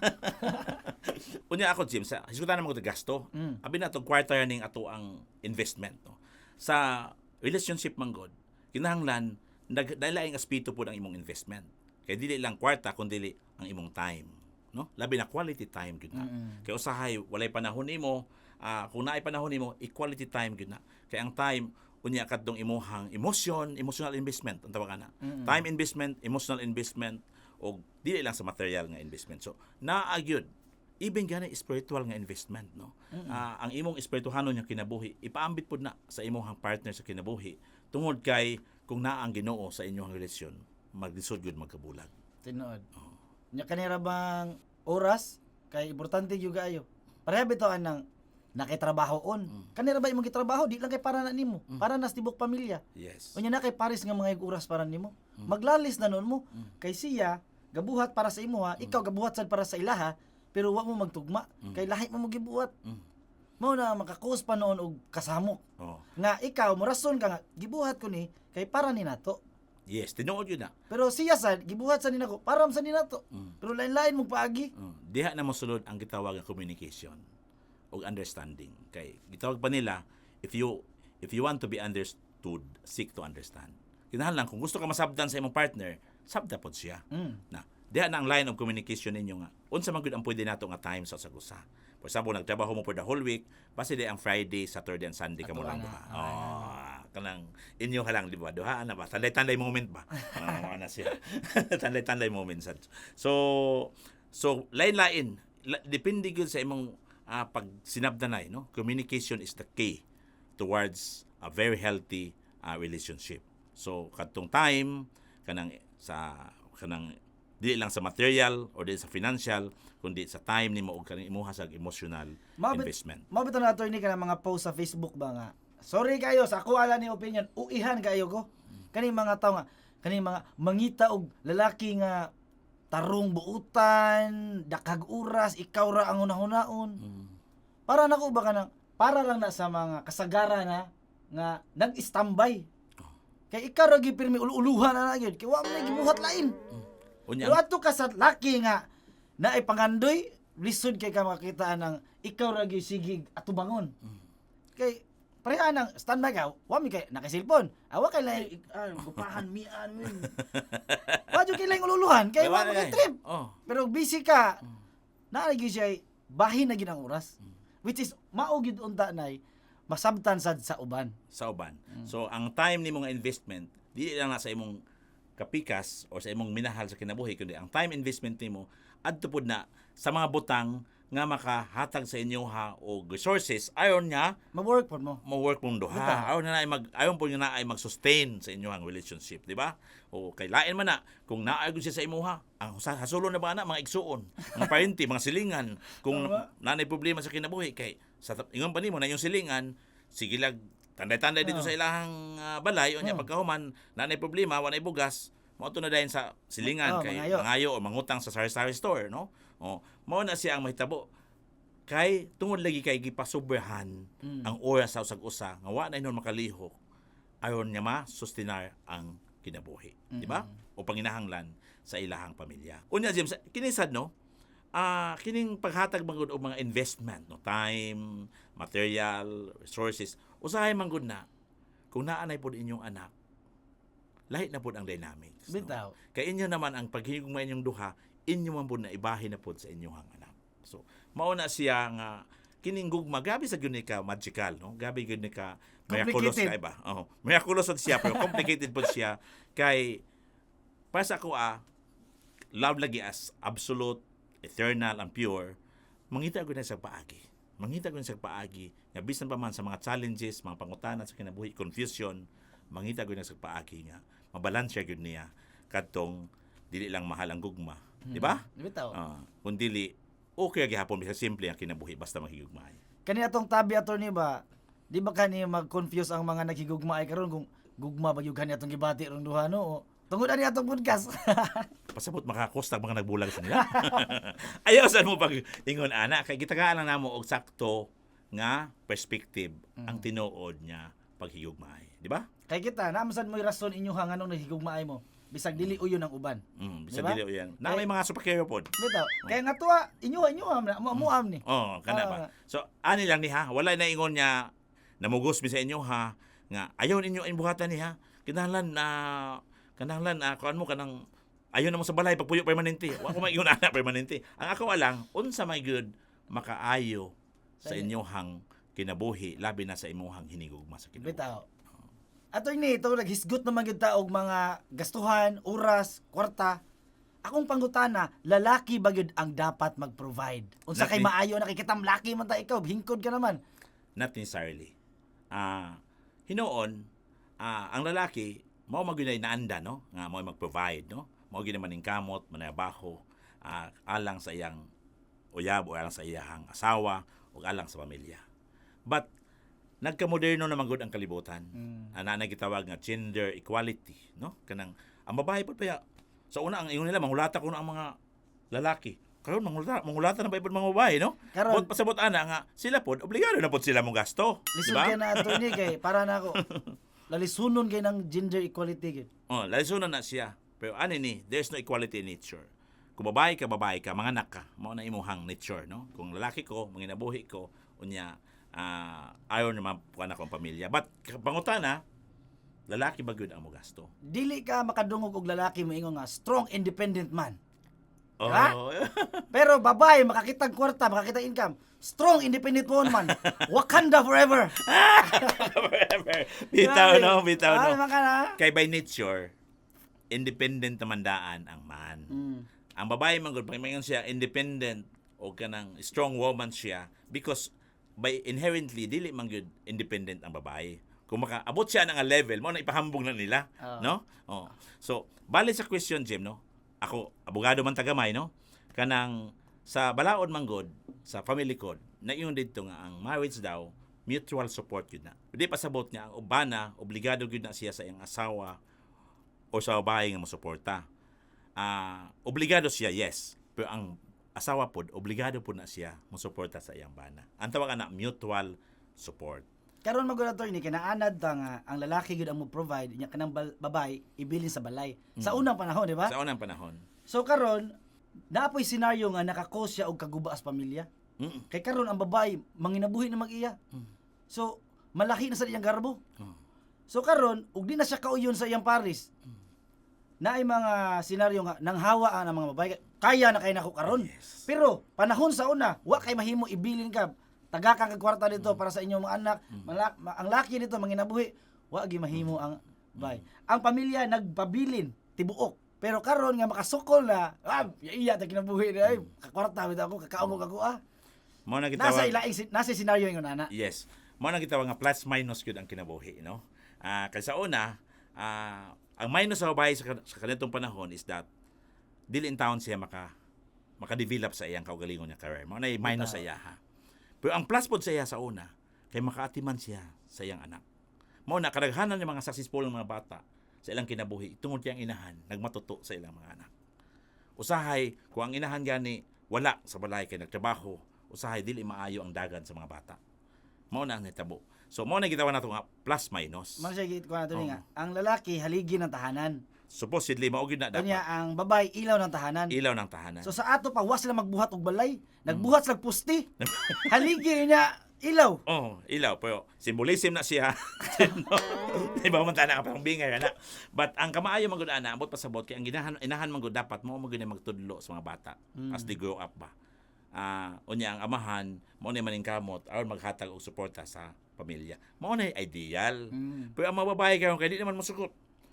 Unya ako, Jim, sa hisgutan naman ko gasto. Abi na itong quarter ning ato ang investment. No? Sa relationship man god, kinahanglan, dahil aspito po ang imong investment. Kaya dili lang kwarta, kundi ang imong time. No? Labi na quality time gyud na. Kaya usahay, walay panahon nimo, kung naay panahon nimo, equality time gyud na. Kaya ang time, unya kadtong imuhang emotional investment ang tawag ana. Time investment, emotional investment, o dili lang sa material nga investment. So, naagyod even gani spiritual nga investment, no? Ang imong espirituhanon nga kinabuhi ipaambit pud na sa imong partner sa kinabuhi tungod kay kung naa ang Ginoo sa inyong relasyon maglisod gyud magkabulag. Tinuod. Nya kanira bang oras kay importante gyud kaayo. Pareha bitaw nang nakitrabahoon. Kanira ba imong gitrabaho di lang kay para na nimo, para nas tibok pamilya. Yes. Unya na kay pares nga mga oras para nimo. Maglalis na noon mo. Kay siya gabuhat para sa imo ha, ikaw gabuhat sad para sa ilaha, pero wa mo magtugma kay lahi mo gibuhat. Mao na makakos pa noon og kasamok. Oh. Nga ikaw mo rason ka nga gibuhat ko ni kay para ni nato. Yes, tinuod yun na. Pero siya sad gibuhat sa ninako para sa ni nato. Pero lain-lain mo paagi. Diha na mosulod ang gitawag nga communication o understanding. Kay gitawag pa nila, if you want to be understood, seek to understand. Kinahanglan kung gusto ka masabdan sa imong partner, sabda pod siya. Na diha na ang line of communication ninyo nga. Unsa man gyud ang pwede nato nga time sa usa. For example, nagtrabaho mo for the whole week, basta di ang Friday, Saturday, and Sunday ka mo lang duha. Kanang inyo ka lang, di ba? Duha na ba? Tanday-tanday moment ba? Ano siya? Tanday-tanday moment sad. So lain-lain. Depende gyud sa imong pag sinabdanay, no? Communication is the key towards a very healthy relationship. So kadtong time kanang dili lang sa material or dili sa financial kundi sa time nimo ug kanang imuha sa emotional investment. Mabito na attorney ka mga post sa Facebook ba nga. Sorry kayo sa ako ala ni opinion, uihan kayo ko. Kani mga tao nga, kani mga mangita og lalaki nga tarong buutan, dakag oras, ikaw ra ang hunahunaon. Para nako ba kanang para lang na sa mga kasagara na nga nag-standby. Kay ikaw ra gipirmi uluhan na gyud, kay wa man gibuhat lain. Pero ato ka sa laki nga na ay pangandoy, lisod kay ka makakita ng ikaw ra gyud sigig ato bangon. Kay pareha nang standby ka, wa mi kay nakasilpon. Awa kay lay gupahan mian min. Wa jud kay lay ululuhan kay wa kay trip. Pero busy ka. Naa gyud siya bahin na gyud ang oras. Which is mao gyud unta nay masabtan sad sa uban. Sa uban. So ang time nimo nga investment dili lang na sa imong kapikas o sa imong minahal sa kinabuhi kundi ang time investment nimo adto pud na sa mga butang nga makahatag sa inyo ha o resources ayon nga Ma-work pod mo. mo-work mong duha. Ayon po nga na ay mag-sustain sa inyong relationship, di ba? O kay lain man na kung naay gud siya sa imuha, ang hasulo na ba na mga igsuon, mga parenti, mga silingan, kung nanay problema sa kinabuhi kay sa ingon pa nimo na yung silingan, sige lag tanday-tanday dito sa ilahang balay o nya pagkahuman nanay problema, wanay bugas, mao to na dayon sa silingan kay mangayo o mangutang sa sari-sari store, no? O mao na siya ang mahitabo kay tungod lagi kay gipasuberhan ang oras sa usag-usa nga wa na inon makalihok ayon nga ma-sustinar ang kinabuhi, di ba? O panginahanglan sa ilahang pamilya. Unya James, kinisad no? kining paghatag manggod og mga investment, no, time, material, resources, usahay manggod na kung naanay pod inyong anak, lahi na pod ang dynamics. Bitaw. No? Kay inyo naman ang paghigugma inyong duha, inyo man pod na ibahin na pod sa inyong anak. So, mao na siya nga kining gugma, gabi sa gyud ni ka magical, no? Gabi gyud ni ka miraculous Complicated. ka iba. Oh, miraculous sad siya pero complicated pod siya kay para sa ako love lagi as absolute, eternal and pure, mangita gyud na sa paagi. Mangita gyud sa paagi nga bisan pa man sa mga challenges, mga pangutanan sa kinabuhi, confusion, mangita gyud na sa paagi nga mabalanse gyud niya kadtong dili lang mahal ang gugma, di ba? Bitaw. Kung dili okay gihapon bisa simple ang kinabuhi basta mahigugmaay. Kani atong tabi attorney ba, di ba kani mag-confuse ang mga naghigugma ay karon kung gugma ba gyud kani atong gibati rong duha no? O, tungod ani atong podcast. Pasabot makakostag mga nagbulag sa nila. Ayaw saan mo pag ingon ana kay gitagaan lang namo og sakto nga perspective ang tinuod niya paghigugmaay, di ba? Kay kita, naamsan mo rason inyo nganong naghigugmaay mo. Bisag dili uyon ang uban. Bisa Diba? dili yan. Na may mga superhero pod. Bitaw. Kaya nga tuwa, inyo muam ni. Oh, kana ba. So ani lang ni ha, wala na ingon niya namugos mi sa inyo ha nga ayaw ninyo ang buhatan ni ha. Kinahanglan kuan mo kanang ayaw na mo sa balay pagpuyo permanente. Wa ko maingon ana permanente. Ang ako alang unsa may good makaayo sa inyohang kinabuhi labi na sa imuhang hinigugma sa kinabuhi. Bitaw. Attorney, ito naghisgot naman gyud ta og mga gastuhan, oras, kwarta. Akong pangutana, lalaki ba gyud ang dapat mag-provide? Unsa kay Not maayo nakikitam laki man ta ikaw, hingkod ka naman. Not necessarily. Hinoon, ang lalaki mao magyud naanda no nga mao mag-provide no. Mao gyud man ning kamot, manabaho, alang sa iyang uyab o alang sa iyang asawa o alang sa pamilya. But nagkamoderno naman gud ang kalibutan. Ana na gitawag nga gender equality, no? Kanang ang babae pod pa sa una ang ingon nila mangulata kuno ang mga lalaki. Karon mangulata na ba ipod mga babae, no? Karon- Bot pasabot ana nga sila pod obligado na pod sila mong gasto, di Lisod ba? kay na attorney kay para na ako. Lalisunon kay ng gender equality gyud. Oh, lalisunan na siya. Pero ani ni, there's no equality in nature. Kung babae ka, manganak ka, mao na imuhang nature, no? Kung lalaki ko, manginabuhi ko, unya ayaw naman po anak kong pamilya. But, pangutana, lalaki ba gyud ang mo gasto? Dili ka makadungog og lalaki moingon nga strong independent man. Oh, Diba? Pero babae makakitag kwarta, makakitag income, strong independent woman. Wakanda forever. bitaw no, bitaw no. Maka na. Kay by nature, independent tamandaan ang man. Ang babae man gud pag mayon siya independent o kanang strong woman siya because by inherently dili man gyud independent ang babae. Kung makaabot siya ng level mo na ipahambog na nila, no? Oh. So, bali sa question Jim, no? Ako abogado man tagamay, no? Kanang sa balaod man gud sa family code na iyon dito nga ang marriage daw mutual support yun na. Di pasabot niya ang ubana obligado gyud na siya sa iyang asawa o sa babae nga mosuporta. Obligado siya, yes. Pero ang asawa pod obligado po na siya mosuporta sa iyang bana. Ang tawag na mutual support. Karon magud attorney kay naanad ta nga ang lalaki gyud ang mo provide nya kanang babae ibilin sa balay. Sa unang panahon, di ba? Sa unang panahon. So karon naapoy senaryo nga nakakos siya og kaguba as pamilya. Kay karon ang babae manginabuhi na mag-iya. So malaki na sa iyang garbo. So karon ug di na siya kauyon sa iyang paris. Naay mga senaryo nga nanghawa ang mga babae kaya na kay nako karon. Yes. Pero panahon sa una wa kay mahimo ibilin ka taga kang kwarta dito para sa inyong mga anak. Ang laki nito manginabuhi wa gi mahimo ang bay. Ang pamilya nagpabilin tibuok. Pero karon nga makasukol na, iya ta kinabuhi na ay kakwarta bitaw ako kakaungog ako Mao na Nasa gitawag. nasa senaryo ingon ana. Yes. Mao na gitawag nga plus minus gyud ang kinabuhi, no? Kay sa una, ang minus sa babae sa kanitong panahon is that dili in town siya maka-develop sa iyang kaugalingon niya career. Mao na minus sa iya ha. Pero ang plus pod sa iya sa una, kay makaatiman siya sa iyang anak. Mao na kadaghanan ng mga successful mga bata sa ilang kinabuhi tungod kay ang inahan nagmatuto sa ilang mga anak. Usahay kung ang inahan gani wala sa balay kay nagtrabaho, usahay dili maayo ang dagan sa mga bata. Mao na ang nitabo. So mao na gitawag nato nga plus minus. Magsige ko nato Oo. nga. Ang lalaki haligi ng tahanan. supposedly mao gyud na Kanya dapat. ang babay ilaw ng tahanan. Ilaw ng tahanan. So sa ato pa wa sila magbuhat og balay, nagbuhat sila og pusti. Haligi niya ilaw. Oh, ilaw pero symbolism na siya. No? Iba man tana ka pang bingay ana. But ang kamaayo man gud ana ambot pasabot kay ang inahan man gud dapat mo gyud magtudlo sa mga bata as they grow up ba. Unya ang amahan mo ni maning kamot aron maghatag og suporta sa pamilya. Mao na ideal. Pero ang mga babae karon kay di naman mosukot.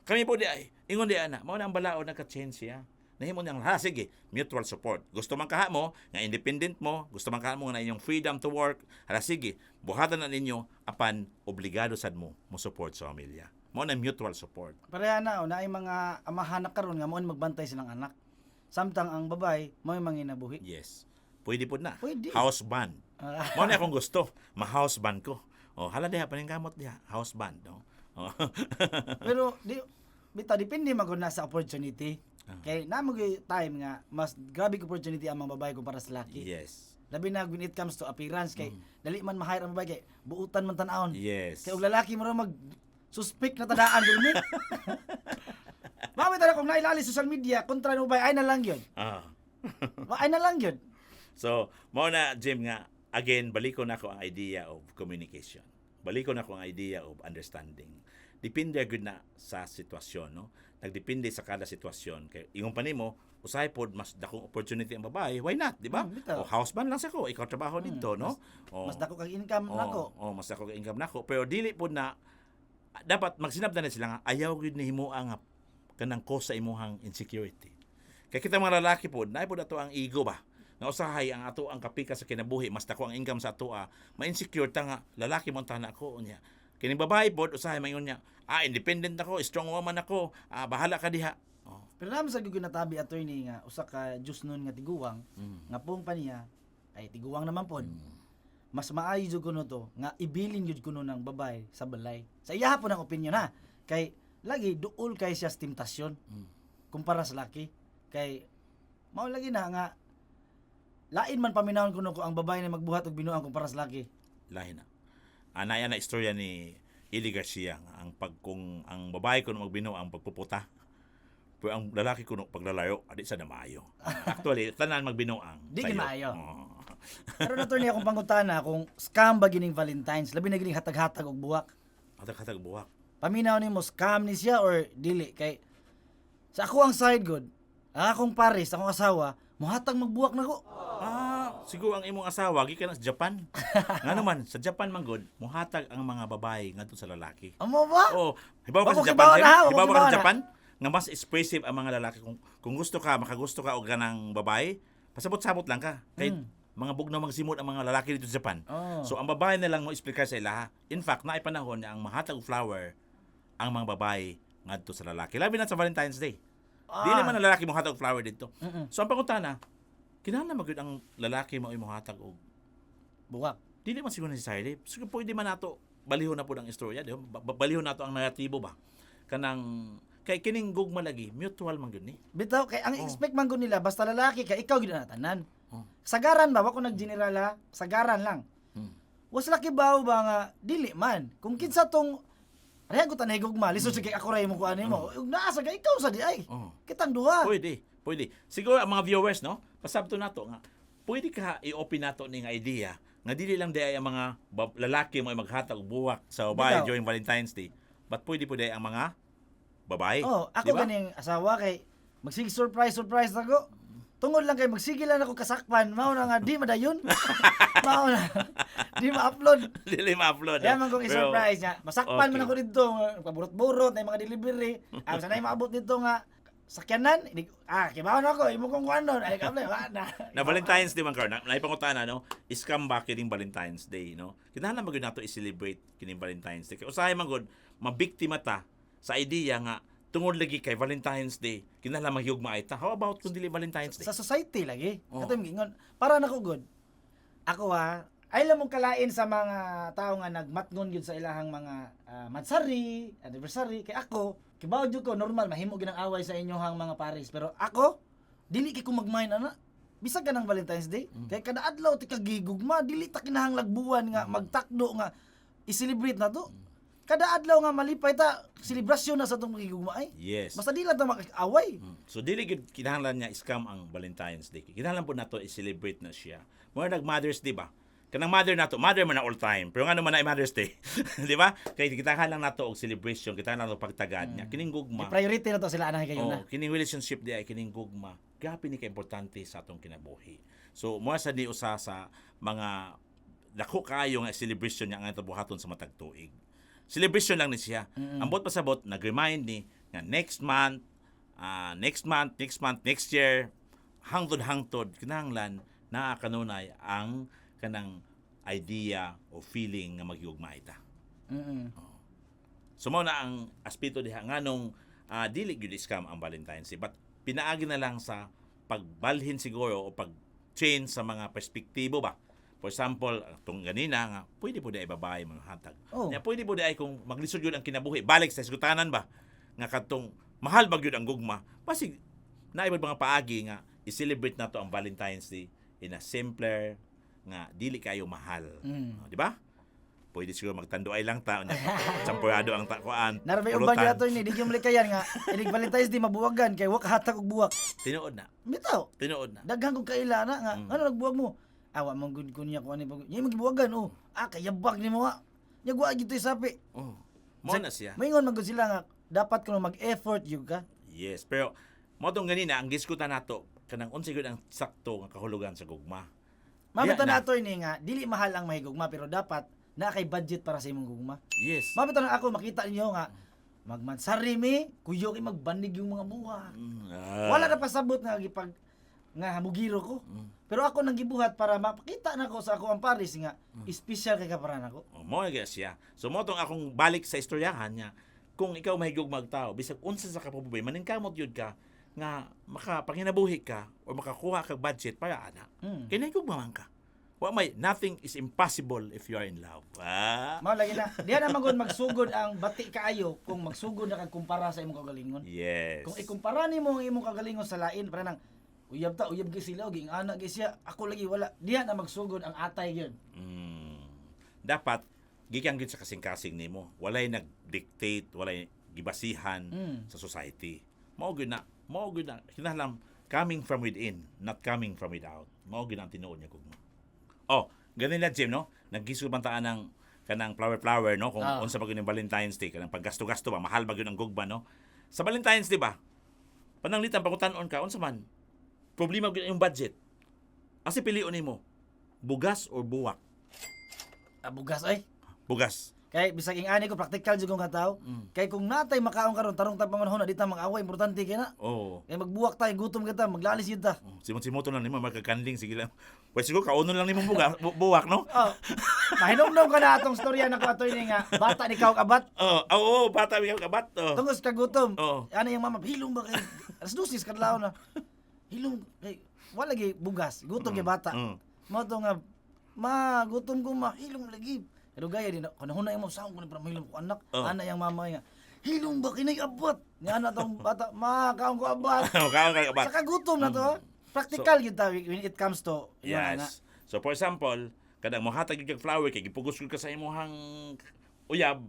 Kami po di ay ingon di ana, mao na ang balaod nagka-change siya. Nahimo niyang sige, mutual support. Gusto man kaha mo nga independent mo, gusto man kaha mo nga na inyong freedom to work, sige, buhatan na ninyo apan obligado sad mo support sa pamilya. Mao na mutual support. Pareha na na ay mga amahan na karon nga mo magbantay silang anak. Samtang ang babay mo manginabuhi. Yes. Pwede po na. Pwede. House band. Mao na akong gusto, ma-house band ko. Oh, hala diha paning gamot diha, house band, no. Oh. Pero depende magud na sa opportunity. Kay namo gyud time nga mas grabe ka opportunity ang mga babae kumpara sa laki. Yes. Labi na when it comes to appearance kay dali man ma-hire ang babae kay buutan man tan-aon. Yes. Kay og lalaki mo ra mag suspect na tadaan gid. Mami tala kung nailali sa social media kontra no bay ay na lang gyud. Ay na lang gyud. So, mao na Jim nga again baliko na ko ang idea of communication. Baliko na ko ang idea of understanding. Depende gud na sa sitwasyon, no? Nagdepende sa kada sitwasyon. Kay ingon pa nimo, usahay pod mas dakong opportunity ang babae, why not, di ba? Bitaw. O houseman lang sa ko, ikaw trabaho dito, no? Mas dako kag income nako. Mas dako kag income nako, pero dili pod na dapat magsinabdan na sila nga ayaw gud ni himua nga kanang cause sa imuhang insecurity. Kay kita mga lalaki pod, naay pod ato ang ego ba? Nga usahay ang ato ang kapika sa kinabuhi, mas dako ang income sa ato ma-insecure ta nga lalaki mo tana ko unya. Kining babae pod usahay mayon niya, independent ako, strong woman ako, bahala ka diha. Pero naman sa natabi attorney nga usa ka Diyos nun nga tiguwang nga pong pa niya ay tiguwang naman pod. Mas maayo jud kuno to nga ibilin jud kuno ng babae sa balay. Sa iya po ng opinion ha. Kay lagi duol kay siya sa temptasyon kumpara sa laki. Kay mao lagi na nga lain man paminahon kuno ko ang babae na magbuhat og binuang kumpara sa laki. Lahi na. Anaya na istorya ni Eli Garcia nga kung ang babae kuno magbinuang ang pagpuputa. Pero ang lalaki kuno paglalayo, adi sa na maayo. Actually, tanan magbinuang. Di sayo. maayo. Pero attorney akong pangutana kung scam ba gining Valentine's, labi na gining hatag-hatag og buwak. Hatag-hatag buwak. Paminaw nimo scam ni siya or dili kay sa ako ang side good. Akong pares, akong asawa, muhatag magbuwak nako. Siguro ang imong asawa gikan sa Japan. Nga naman, sa Japan man gud, muhatag ang mga babae ngadto sa lalaki. Amo ba? Oh, hibaw ka Wako sa Japan, kibawa Jem? na, wako Hibaw ka kibawa sa na. Japan? Nga mas expressive ang mga lalaki kung gusto ka, makagusto ka og ganang babae, pasabot-sabot lang ka. Kay mga bugnaw magsimot ang mga lalaki dito sa Japan. Oh. So ang babae na lang mo explicar sa ila. In fact, naay panahon nga ang mahatag og flower ang mga babae ngadto sa lalaki. Labi na sa Valentine's Day. Dili man ang lalaki mo hatag og flower dito. So ang pangutana, kinahanglan magyud ang lalaki mo imuhatag og Buwak. dili man siguro necessarily. Siguro pwede man nato balihon na po ang istorya, di ba? Balihon nato ang naratibo ba? Kanang kay kining gugma lagi, mutual man gyud ni. Bitaw kay ang expect man gud nila basta lalaki kay ikaw gid na tanan. Sagaran ba wako naggeneral ha? Sagaran lang. Was laki baw ba nga dili man. Kung kinsa tong Reha ko tanay gugma, lisod sige ako ray mo ko ani mo. Ug naa sa ikaw sa di ay. Kitang duha. Pwede. Siguro ang mga viewers, no? Pasabto nato nga. Pwede ka i-open nato ning idea nga dili lang day ang mga lalaki mo ay maghatag og buwak sa babae Bitaw. during Valentine's Day. But pwede po day ang mga babae. Oh, ako Di ba? ganing asawa kay magsige surprise ako. Tungod lang kay magsige lang ako kasakpan, mao na nga di madayon. Mao na. Di ma-upload. Dili ma-upload. Kaya man kong Pero- i-surprise niya. Masakpan man Okay. ako dito, paburot-burot na yung mga delivery. Sana yung maabot nito nga sakyanan. Kibaw na ako, imo kong kuwan doon. Ay, kablay, wala na. Na Valentine's Day man karon, na ipangutana no, scam ba kining Valentine's Day, no? Kinahanglan man gyud nato i-celebrate kining Valentine's Day. Kay usahay man gud mabiktima ta sa idea nga tungod lagi kay Valentine's Day, kinahanglan maghigugma ay ta. How about kung dili Valentine's Day? Sa society lagi. Oh. Kato yung gingon. Para na ko good. Ako ay lamong kalain sa mga tao nga nagmatngon yun sa ilahang mga mansari, anniversary. Kay ako, kibaw jud ko, normal, mahimo ginang away sa inyohang mga pares. Pero ako, dili kay ko magmain ana. Bisag ka ng Valentine's Day. Kay kada adlaw ti kagigugma, dili ta kinahanglan buwan nga magtakdo nga i-celebrate na to. kada adlaw nga malipay ta selebrasyon na sa tong magigugma ay. Yes. Basta di lang ta makaway. So dili gid kinahanglan niya scam ang Valentine's Day. Kinahanglan po nato i-celebrate na siya. Mga nag-Mother's Day ba? Kanang mother nato, mother man na all time. Pero ngano man na Mother's Day, di ba? Kay kinahanglan nato og celebration, kinahanglan nato pagtagad niya. Kining gugma. Priority na to sila anahay kayo na. Kining relationship di ay kining gugma. Grabe ni ka importante sa atong kinabuhi. So mo sa di usa sa mga dako kayo nga celebration niya ang buhaton sa matag tuig. Celebration lang ni siya. Ambot pasabot nag-remind ni nga next month, next year, hangtod kinahanglan na kanunay ang kanang idea o feeling nga maghiugma ita. So mao na ang aspeto diha nganong dili gyud scam ang Valentine's Day, but pinaagi na lang sa pagbalhin siguro o pag-change sa mga perspektibo ba. For example, itong ganina nga, pwede po di ay babae mga hatag. Nga, pwede po di ay kung maglisod yun ang kinabuhi, balik sa isgutanan ba, nga katong mahal ba yun ang gugma, pasig, naibad mga paagi nga, i-celebrate na to ang Valentine's Day in a simpler, nga, dili kayo mahal. Di ba? Pwede siguro magtanduay lang ta, sampurado ang takuan. Narabay uban nila to ni, di yung malikayan nga, inig Valentine's Day mabuwagan, kay wak hatag og buwak. Tinuod na. Bitaw. Tinuod na. Daghang kog kaila na nga, ano nagbuwag mo? Awa mong good kunya ko ani pag. Nya magibuwagan kayabak nimo nga. Nya wa gitoy sapi. Mo na siya. Maingon man gud sila nga dapat kuno mag-effort yun ka. Yes, pero mo tong ganina ang giskutan nato kanang unsa gyud ang sakto nga kahulugan sa gugma. Mabita nato ini nga dili mahal ang mahigugma pero dapat na kay budget para sa imong gugma. Yes. Mabita na ako makita ninyo nga magmansari mi, kuyo kay magbandig yung mga buwak. Wala na pasabot nga gipag nga hamugiro ko. Pero ako nang gibuhat para mapakita nako sa ako ang Paris nga special kay kaparan ako. Mo na siya. So mo tong akong balik sa istoryahan niya. Kung ikaw mahigog magtao, bisag unsa sa kapabubay, maningkamot yun ka nga makapanginabuhi ka o makakuha kag budget para ana. Kinahigog man ka. Wa may nothing is impossible if you are in love. Mao lagi na. Diha na magud magsugod ang bati kaayo kung magsugod na kag kumpara sa imong kagalingon. Yes. Kung ikumpara nimo ang imong kagalingon sa lain para nang uyab gyud sila og ging ana gyud siya. Ako lagi wala. Diha na magsugod ang atay gyud. Dapat gikan gyud sa kasing-kasing nimo. Walay nag-dictate, walay gibasihan sa society. Mao gyud na kinahanglan coming from within, not coming from without. Mao gyud ang tinuod niya gugma. Ganin na Jim, no? Naggisod man taan ng kanang flower, no? Kung unsa ba gyud ang Valentine's Day, kanang paggasto-gasto ba, mahal ba gyud ang gugma, no? Sa Valentine's Day ba? Pananglitan pagkutan-on ka unsa man? Problema gyud yung budget. Asa pilion nimo? Bugas or buwak? Bugas ay. Bugas. Kay bisag ing ani ko practical jud kong kataw. Kay kung natay makaon karon tarong ta pamanhon na di ta mag-away importante kay na. Kay magbuwak tayo gutom kita maglalis yun ta. Simot-simoto lang nimo magkakanding sige lang. Pwes siguro kaunon lang nimo buwak, no? Mahinom-nom ka na atong storya na ko atoy ni nga bata ni kaog abat. Bata ni kaog abat. Tungos ka gutom. Ano yung mama hilong ba kay alas 12 kadlaw na. Hilong kay wala lagi bugas, gutom kay bata. Mo to nga gutom ko hilong lagi. Pero gaya din, kanahon na yung mga ko na para mahilong ko anak. Ana yung mama nga, hilong ba kinay abot? Nga na itong bata, kaon ko abot. Kaon ka abot. Saka gutom na to. Practical yun tayo when it comes to yes. So for example, kadang mohatag yung flower, kay gipugos ko ka sa imuhang uyab.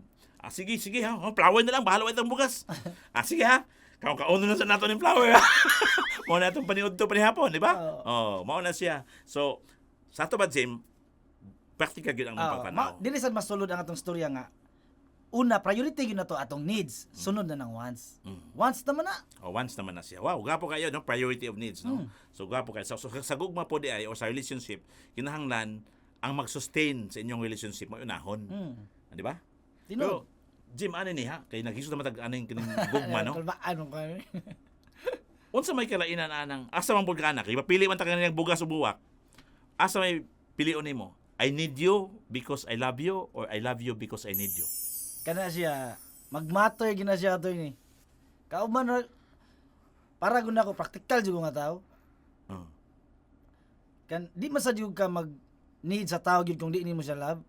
Sige ha, flower na lang, bahala itong bugas. Sige ha, kaon na sa nato ng flower. Mao na itong paniod to panihapon, di ba? Mao na siya. So, sa ito ba, Jim, practical gyud ang pagpanaw. Dili sad masulod ang atong storya nga. Una, priority gyud na to atong needs. Sunod na ng wants. Wants naman na. Wants naman na siya. Wow, gapo kayo, no? Priority of needs, no? So gapo kayo. So sa gugma po di ay o sa relationship, kinahanglan ang mag-sustain sa inyong relationship mo unahon. Di ba? Pero Jim, ano ni ha? Kay naghisod naman aning kining gugma, no? Ano ka? Unsa may kalainan anang asa man pud ka anak? Ipapili man ta kanang bugas o buwak. Asa may pilion nimo? I need you because I love you or I love you because I need you. Kana siya, magmatter gina siya to ni. Kauban para gud nako practical jud nga tao. Kan di man sad ka mag need sa tao gyud kung di nimo siya love.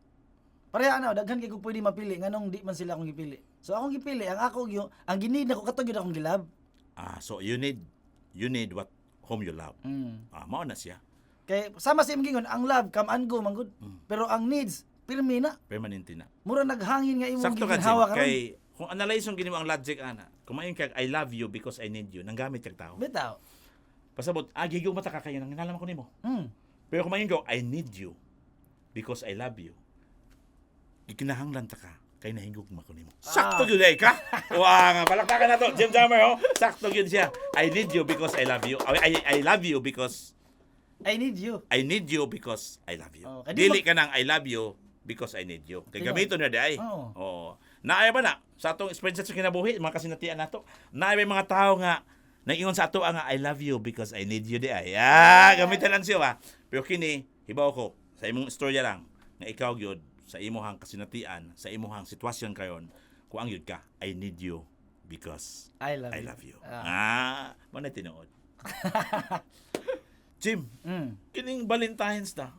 Pareha na daghan kay ko pwede mapili nganong di man sila akong gipili. So akong gipili ang ang ginid nako kato gyud akong gilab. So you need what whom you love. Mao na siya. Kay sama sa imong gingon ang love come and go man gud. Pero ang needs pirmi na. Permanente na. Mura naghangin nga imong Sakto ka, giginhawa Jim. karon. Kay, kung analyze yung gini mo ang logic, ana, kumain kag I love you because I need you, nanggamit kag tao. Bitaw. Pasabot, gigaw mata ka kayo, nanginalam ko nimo. Pero kumain ko, I need you because I love you. Ikinahanglan ta ka, kay nahingugma ko nimo. Sakto yun eh ka. Nga, palakpakan na to. Jim Jammer, oh. Sakto yun siya. I need you because I love you. I love you because I need you. I need you because I love you. Oh, kadi Dili ka nang I love you because I need you. Kay Diba? gamito na di ay. Oo. Oo. Naay ba na sa atong experience sa kinabuhi, mga kasinatian nato. Naay may mga tao nga nag-ingon sa ato nga I love you because I need you di ay. Gamitan lang siya ba. Pero kini hibaw ko sa imong istorya lang nga ikaw gyud sa imong kasinatian, sa imong sitwasyon kayon, kung ang gyud ka, I need you because I love I you. love you. Mo na tinuod. Jim, kining Valentine's na,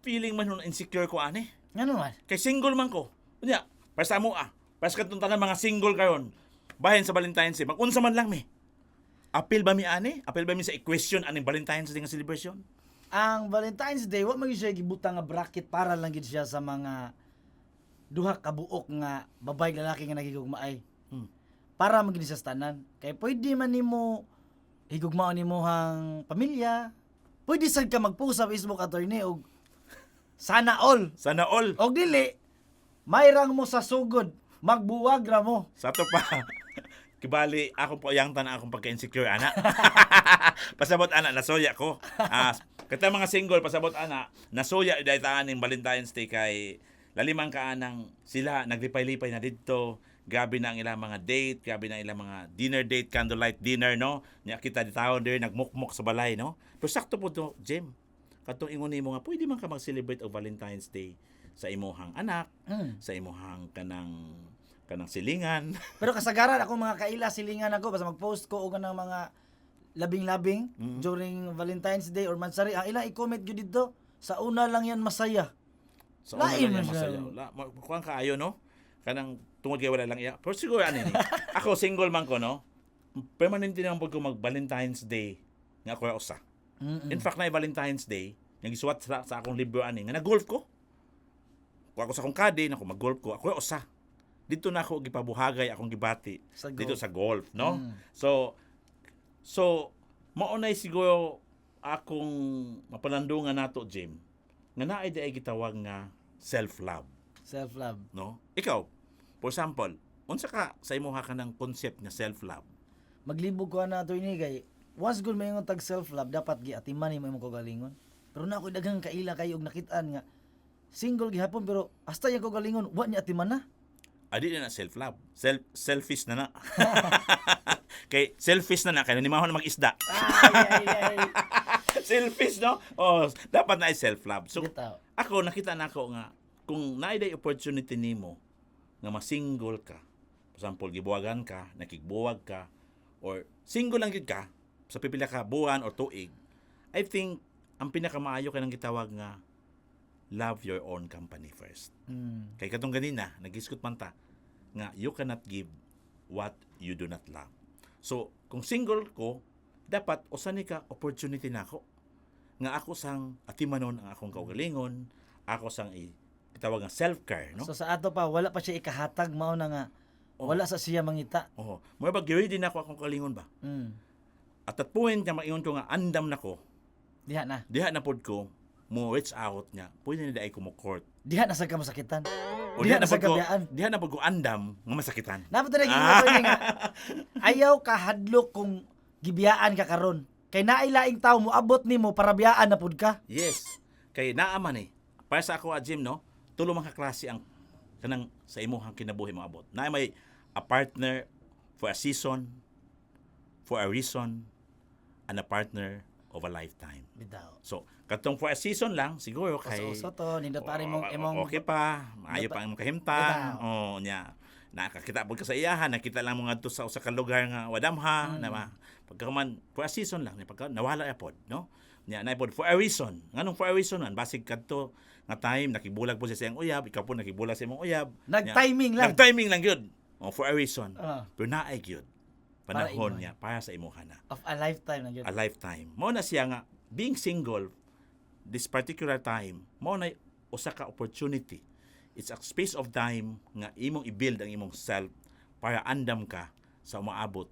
feeling man nun insecure ko ani. Ano man? Kay single man ko. Unya, para sa mo para sa katong tanan mga single karon. Bahin sa Valentine's Day, mag-unsa man lang mi. Apil ba mi ani? Apil ba mi sa equation aning Valentine's Day nga celebration? Ang Valentine's Day, wa man gyud siya gibutang nga bracket para lang gid siya sa mga duha ka buok nga babae lalaki nga nagigugmaay. Para man gid siya sa tanan. Kay pwede man nimo higugmaon nimuhang pamilya. Pwede sad ka mag-post sa Facebook attorney og sana all. Sana all. Og dili mayrang mo sa sugod, magbuwag ra mo. Sa to pa. Kibali, akong po yang tanan akong pagka-insecure ana. Pasabot ana nasoya ko. Kata mga single pasabot ana, nasoya dahil taan ning Valentine's Day kay lalimang ka anang sila naglipay-lipay na didto. Gabi na ang ilang mga date, gabi na ang ilang mga dinner date, candlelight dinner, no? Nya kita di taon there nagmukmok sa balay, no? Pero sakto po to, Jim. Katong ingon nimo nga pwede man ka mag-celebrate og Valentine's Day sa imuhang anak, sa imuhang kanang silingan. Pero kasagaran ako mga kaila silingan ako basta mag-post ko og kanang mga labing-labing during Valentine's Day or Mansari. Ang ilang i-comment gyud dito, sa una lang yan masaya. Sa una Lain lang na yan siya. masaya. Kuang kaayo, no? Kanang tungod kay wala lang iya. Pero siguro ano ni. Ako single man ko, no? Permanente naman po ko mag-Valentine's Day nga ako usa. In fact, na Valentine's Day, nga gisuwat sa akong libro ani nga nag-golf ko. Kung ako sa akong kadi, ako mag-golf ko, ako usa. Dito na ako gipabuhagay akong gibati Sa golf. dito sa golf, no? So maunay siguro akong mapalandungan nato, Jim, nga naay di ay gitawag nga self-love, Self-love. no? Ikaw, for example, unsa ka sa imuha ka ng concept nga self-love? Maglibog ko na attorney kay once good may tag self-love dapat giatiman nimo imong kagalingon. Pero na ako daghang kaila kay og nakitaan nga single gihapon pero hasta yung kagalingon wa niya atiman na. Adi na self-love. Selfish na. Kay selfish na kay nanimahon na mag-isda. Ay. Selfish, no? Oh, dapat na ay self-love. So, Gitaw. ako nakita na ako nga kung naay opportunity nimo nga ma-single ka, for example, gibuwagan ka, nakigbuwag ka, or single lang gid ka sa pipila ka buwan or tuig, I think ang pinakamaayo kay nang gitawag nga love your own company first. Kay katong ganina, nag-iskot man ta nga you cannot give what you do not love. So, kung single ko, dapat usani ka opportunity nako nga ako sang atimanon ang akong kaugalingon, ako sang itawag nga self-care, no? So sa ato pa wala pa siya ikahatag mao na nga wala sa siya mangita. Oh, mo ba ready na ako akong kaugalingon ba? At that point nga maingon ko nga andam nako, Diha na. diha na pod ko mo reach out niya. Pwede na dai ko mo court. Diha na sa kamasakitan. O Diha na sa pod ko, kabiyaan. diha na pod ko andam nga masakitan. Napod na ginawa nga. Ayaw ka hadlok kung gibiyaan ka karon. Kay naay laing tawo mo abot nimo para biyaan na pud ka. Yes. Kay naa man para sa ako Jim, no? Tulo man ka klase ang kanang sa imong kinabuhi mo abot. Na may a partner for a season, for a reason, and a partner of a lifetime. Bitaw. So, katong for a season lang, siguro kay... Uso to, nindot pa rin mong imong... Okay pa, maayo pa ang kahimtang. Oh, nya. Nakakita po ka sa iyahan, nakita lang mga to sa usa ka lugar nga wadamha, na pagkaman, for a season lang, pagka nawala ya pod, no? Nya, na pod for a reason. Nganong for a reason man, basig kadto nga time, nakibulag po siya sa iyang uyab, ikaw po nakibulag sa imong uyab. Nag-timing lang. Nag-timing lang yun. Oh, for a reason. Pero naay yun. Para Panahon imo. niya, para sa imuha na. Of a lifetime na yun. A lifetime. Mao na siya nga being single this particular time, mao na usa ka opportunity. It's a space of time nga imong i-build ang imong self para andam ka sa umaabot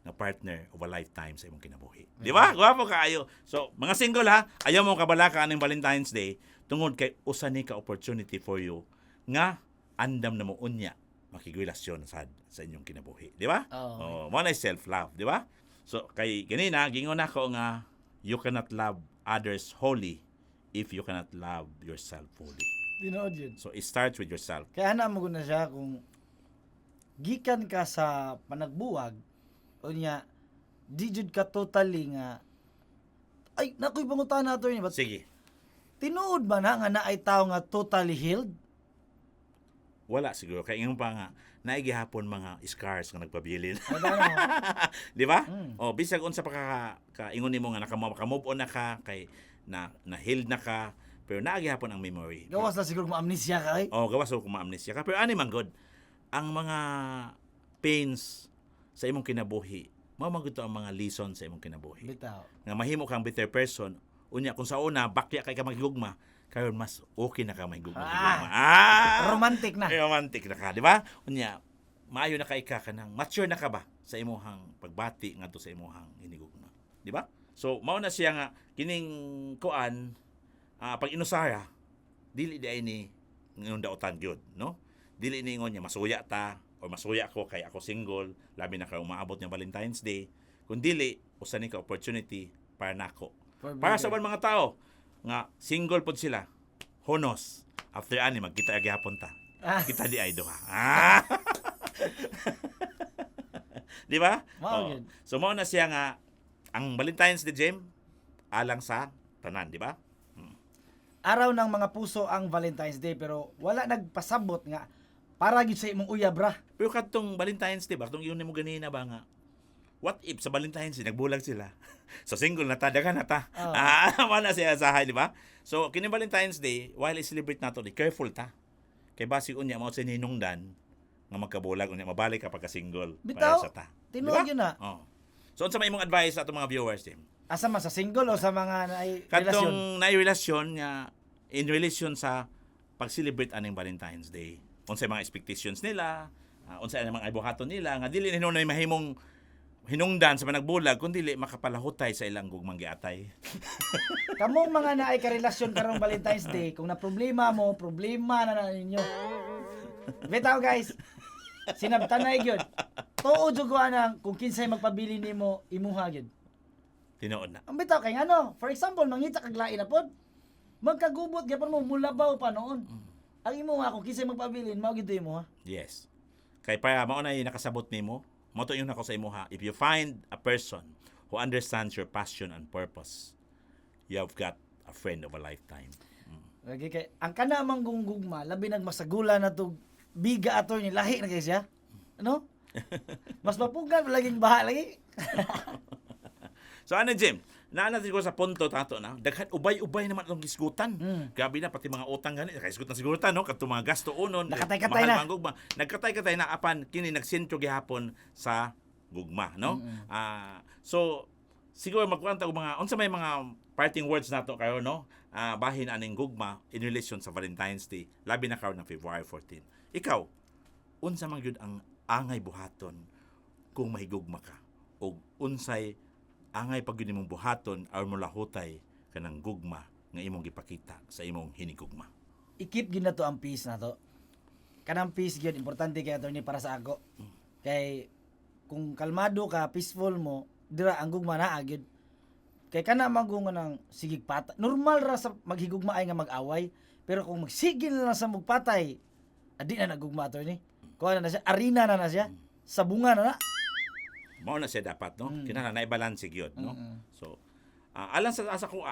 na partner of a lifetime sa imong kinabuhi. Di ba? Gwapo kaayo. So, mga single ha, ayaw mo kabalaka aning Valentine's Day tungod kay usa ni ka opportunity for you nga andam na mo unya makigrelasyon sa inyong kinabuhi. Di ba? Oo. Mo na self-love, di ba? So, kay ganina, gingon ako nga you cannot love others wholly if you cannot love yourself fully. Tinood yun. So, it starts with yourself. Kaya na mo na siya kung gikan ka sa panagbuwag o niya di jud ka totally nga ay nakoy pangutan nato ni but Sige. tinuod ba na nga naay tao nga totally healed? Wala siguro. Kaya ngayon pa nga, naigihapon mga scars nga nagpabilin. Ay dano. Di ba? Mm. O, bisag unsa pa kaingon nimo nga naka-move on na ka, kay na-healed na ka, pero naagihapon ang memory. Gawas na siguro ma-amnesia ka eh. O, gawas ko ma-amnesia ka. Pero ani man god, ang mga pains sa imong kinabuhi, mamagod ang mga lesson sa imong kinabuhi. Bitaw. Nga mahimo kang better person, unya kung sa una, bakya kay ka maghigugma, karon mas okay na ka maghigugma. Romantic na. Romantic na ka, di ba? Unya, maayo na ka ika ka nang mature na ka ba sa imuhang pagbati ngadto sa imuhang hinigugma. Di ba? So, mao na siya nga kining kuan pag inusara, dili di ay ni ngayong daotan gyud, no? Dili ni ingon niya masuya ta or masuya ko kay ako single, labi na ka umaabot nga Valentine's Day. Kung dili, usa ni ka opportunity para nako. Para sa mga tao nga single pod sila, honos. After ani magkita gyapon ta. Kita di ay duha. Di ba? Mao yun. So mao na siya nga ang Valentine's Day, Jem, alang sa tanan, di ba? Araw ng mga puso ang Valentine's Day pero wala nagpasabot nga para gid sa imong uyab ra. Pero kadtong Valentine's Day ba, katong yun mo ganina ba nga, what if sa Valentine's Day, nagbulag sila? So single na ta, dagan na ta. Wala siya asahay, di ba? So, kini Valentine's Day, while i-celebrate nato, di careful ta. Kay basig unya, mao sa hinungdan, nga magkabulag, unya, mabalik ka pagka-single. Bitaw, Para sa ta. tinuod yun na. Oh. So, unsa may imong advice sa atong mga viewers, Tim? Asa man sa single o sa mga naay relasyon? Katong nai-relasyon nga, in relation sa pag-celebrate aning Valentine's Day. Unsay mga expectations nila, unsay ang mga ibuhaton nila, nga dili nino na mahimong hinungdan sa managbulag, kundi dili makapalahutay sa ilang gugmang giatay. Kamong mga naay karelasyon karong Valentine's Day, kung na problema mo, problema na ninyo. Bitaw guys, sinabtanay gyud. Tuod jud ko anang kung kinsay magpabili nimo imuha gyud. Tinuod na. Ang bitaw kay ano, for example, mangita kag lain na pod. Magkagubot gyapon mo mulabaw pa noon. Ang imuha kung kinsay magpabilin, mao gyud imuha. Yes. Kay para mao na yung nakasabot nimo, mo to yung nako sa imuha. If you find a person who understands your passion and purpose, you have got a friend of a lifetime. Okay, kay ang kana mang gugma, labi nagmasagula na to biga ato ni lahi na kay siya. Ano? Mas mapugan laging baha lagi. So ano, Jim? Naanatin ko sa punto tato na, daghan ubay-ubay naman ang gisgutan. Grabe na, pati mga utang gani, nakaisgot na sigurutan, no? Kadto mga gasto unon, Nakatay-katay na. mahal gugma. Nagkatay-katay na apan kini nagsentro gihapon sa gugma, no? So siguro magkuanta og mga unsa may mga parting words nato kayo, no? Bahin aning gugma in relation sa Valentine's Day, labi na karon ng February 14. Ikaw, unsa man gyud ang angay buhaton kung mahigugma ka o unsay angay pag yun imong buhaton or mulahutay kanang gugma nga imong gipakita sa imong hinigugma. I-keep gyud na to ang peace na to. Kanang peace gyud importante kay attorney para sa ako. Kay kung kalmado ka, peaceful mo, dira ang gugma naa gyud. Kay kana magungo ng sigig patay. Normal ra sa maghigugma ay nga mag-away, pero kung magsigil na lang sa magpatay, adi na nagugma attorney. Kuha na siya, arena na siya. Sa bunga na. Mao na siya dapat, no? Kinahanglan na i-balance gyud, no? So, alang sa asa ko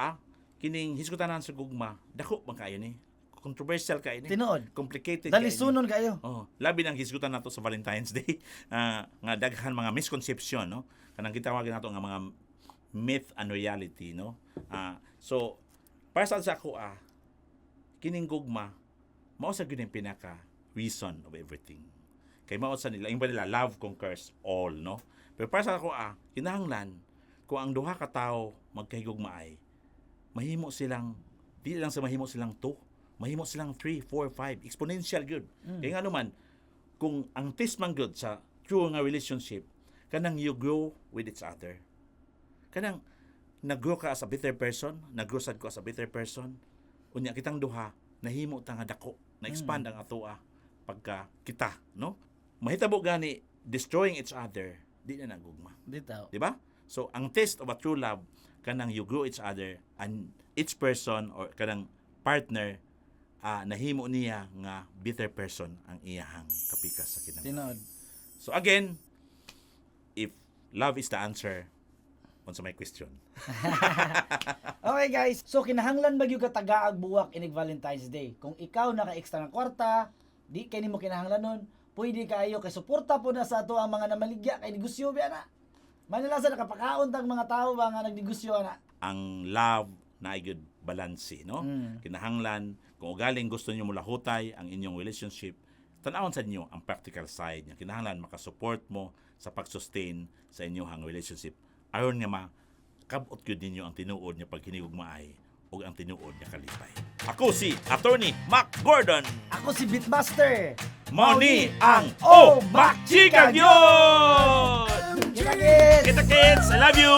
kining hisgutanan sa gugma, dako man kayo ni. Controversial kayo ni. Tinuod. Complicated Dali kayo ni. sunon kayo. Oh, labi nang hisgutan nato sa Valentine's Day nga daghan mga misconception, no? Kanang gitawag nato nga mga myth and reality, no? So para sa ako kining gugma mao sa gyud ang pinaka reason of everything. Kay mao sa nila, yung ba nila love conquers all, no? Pero para sa ako kinahanglan kung ang duha ka tawo magkahigugma ay mahimo silang dili lang sa mahimo silang to mahimo silang 3, 4, 5 exponential good. Kaya nga naman kung ang test man good sa true nga relationship kanang you grow with each other. Kanang nag-grow ka as a better person, nag-grow sad ko as a better person. Unya kitang duha nahimo ta nga dako, na-expand ang atoa pagka kita, no? Mahitabo gani destroying each other, di na nagugma. Dito. Di ba? So ang test of a true love kanang you grow each other and each person or kanang partner nahimo niya nga better person ang iyahang kapikas sa kinabuhi. Tinod. So again, if love is the answer, unsa may question. Okay guys, so kinahanglan bagyo ka tagaag buwak inig Valentine's Day. Kung ikaw naka-extra nga kwarta, di kay nimo kinahanglan nun, pwede kayo kay suporta po na sa ato ang mga namaligya kay negosyo biya na. Manila sa nakapakaon tag mga tao ba nga nagnegosyo na. Ang love na ay good balance, no? Kinahanglan kung ugaling gusto niyo mulahutay ang inyong relationship, tanawon sa inyo ang practical side niya. Kinahanglan makasupport mo sa pag-sustain sa inyong relationship. Ayon nga kabot gyud ninyo ang tinuod niya pag hinigugmaay ug ang tinuod niya kalipay. Ako si Attorney Mac Gordon. Ako si Beatmaster. Mao ni ang O Mac Chika yun! Kita kids! Kita kids, I love you.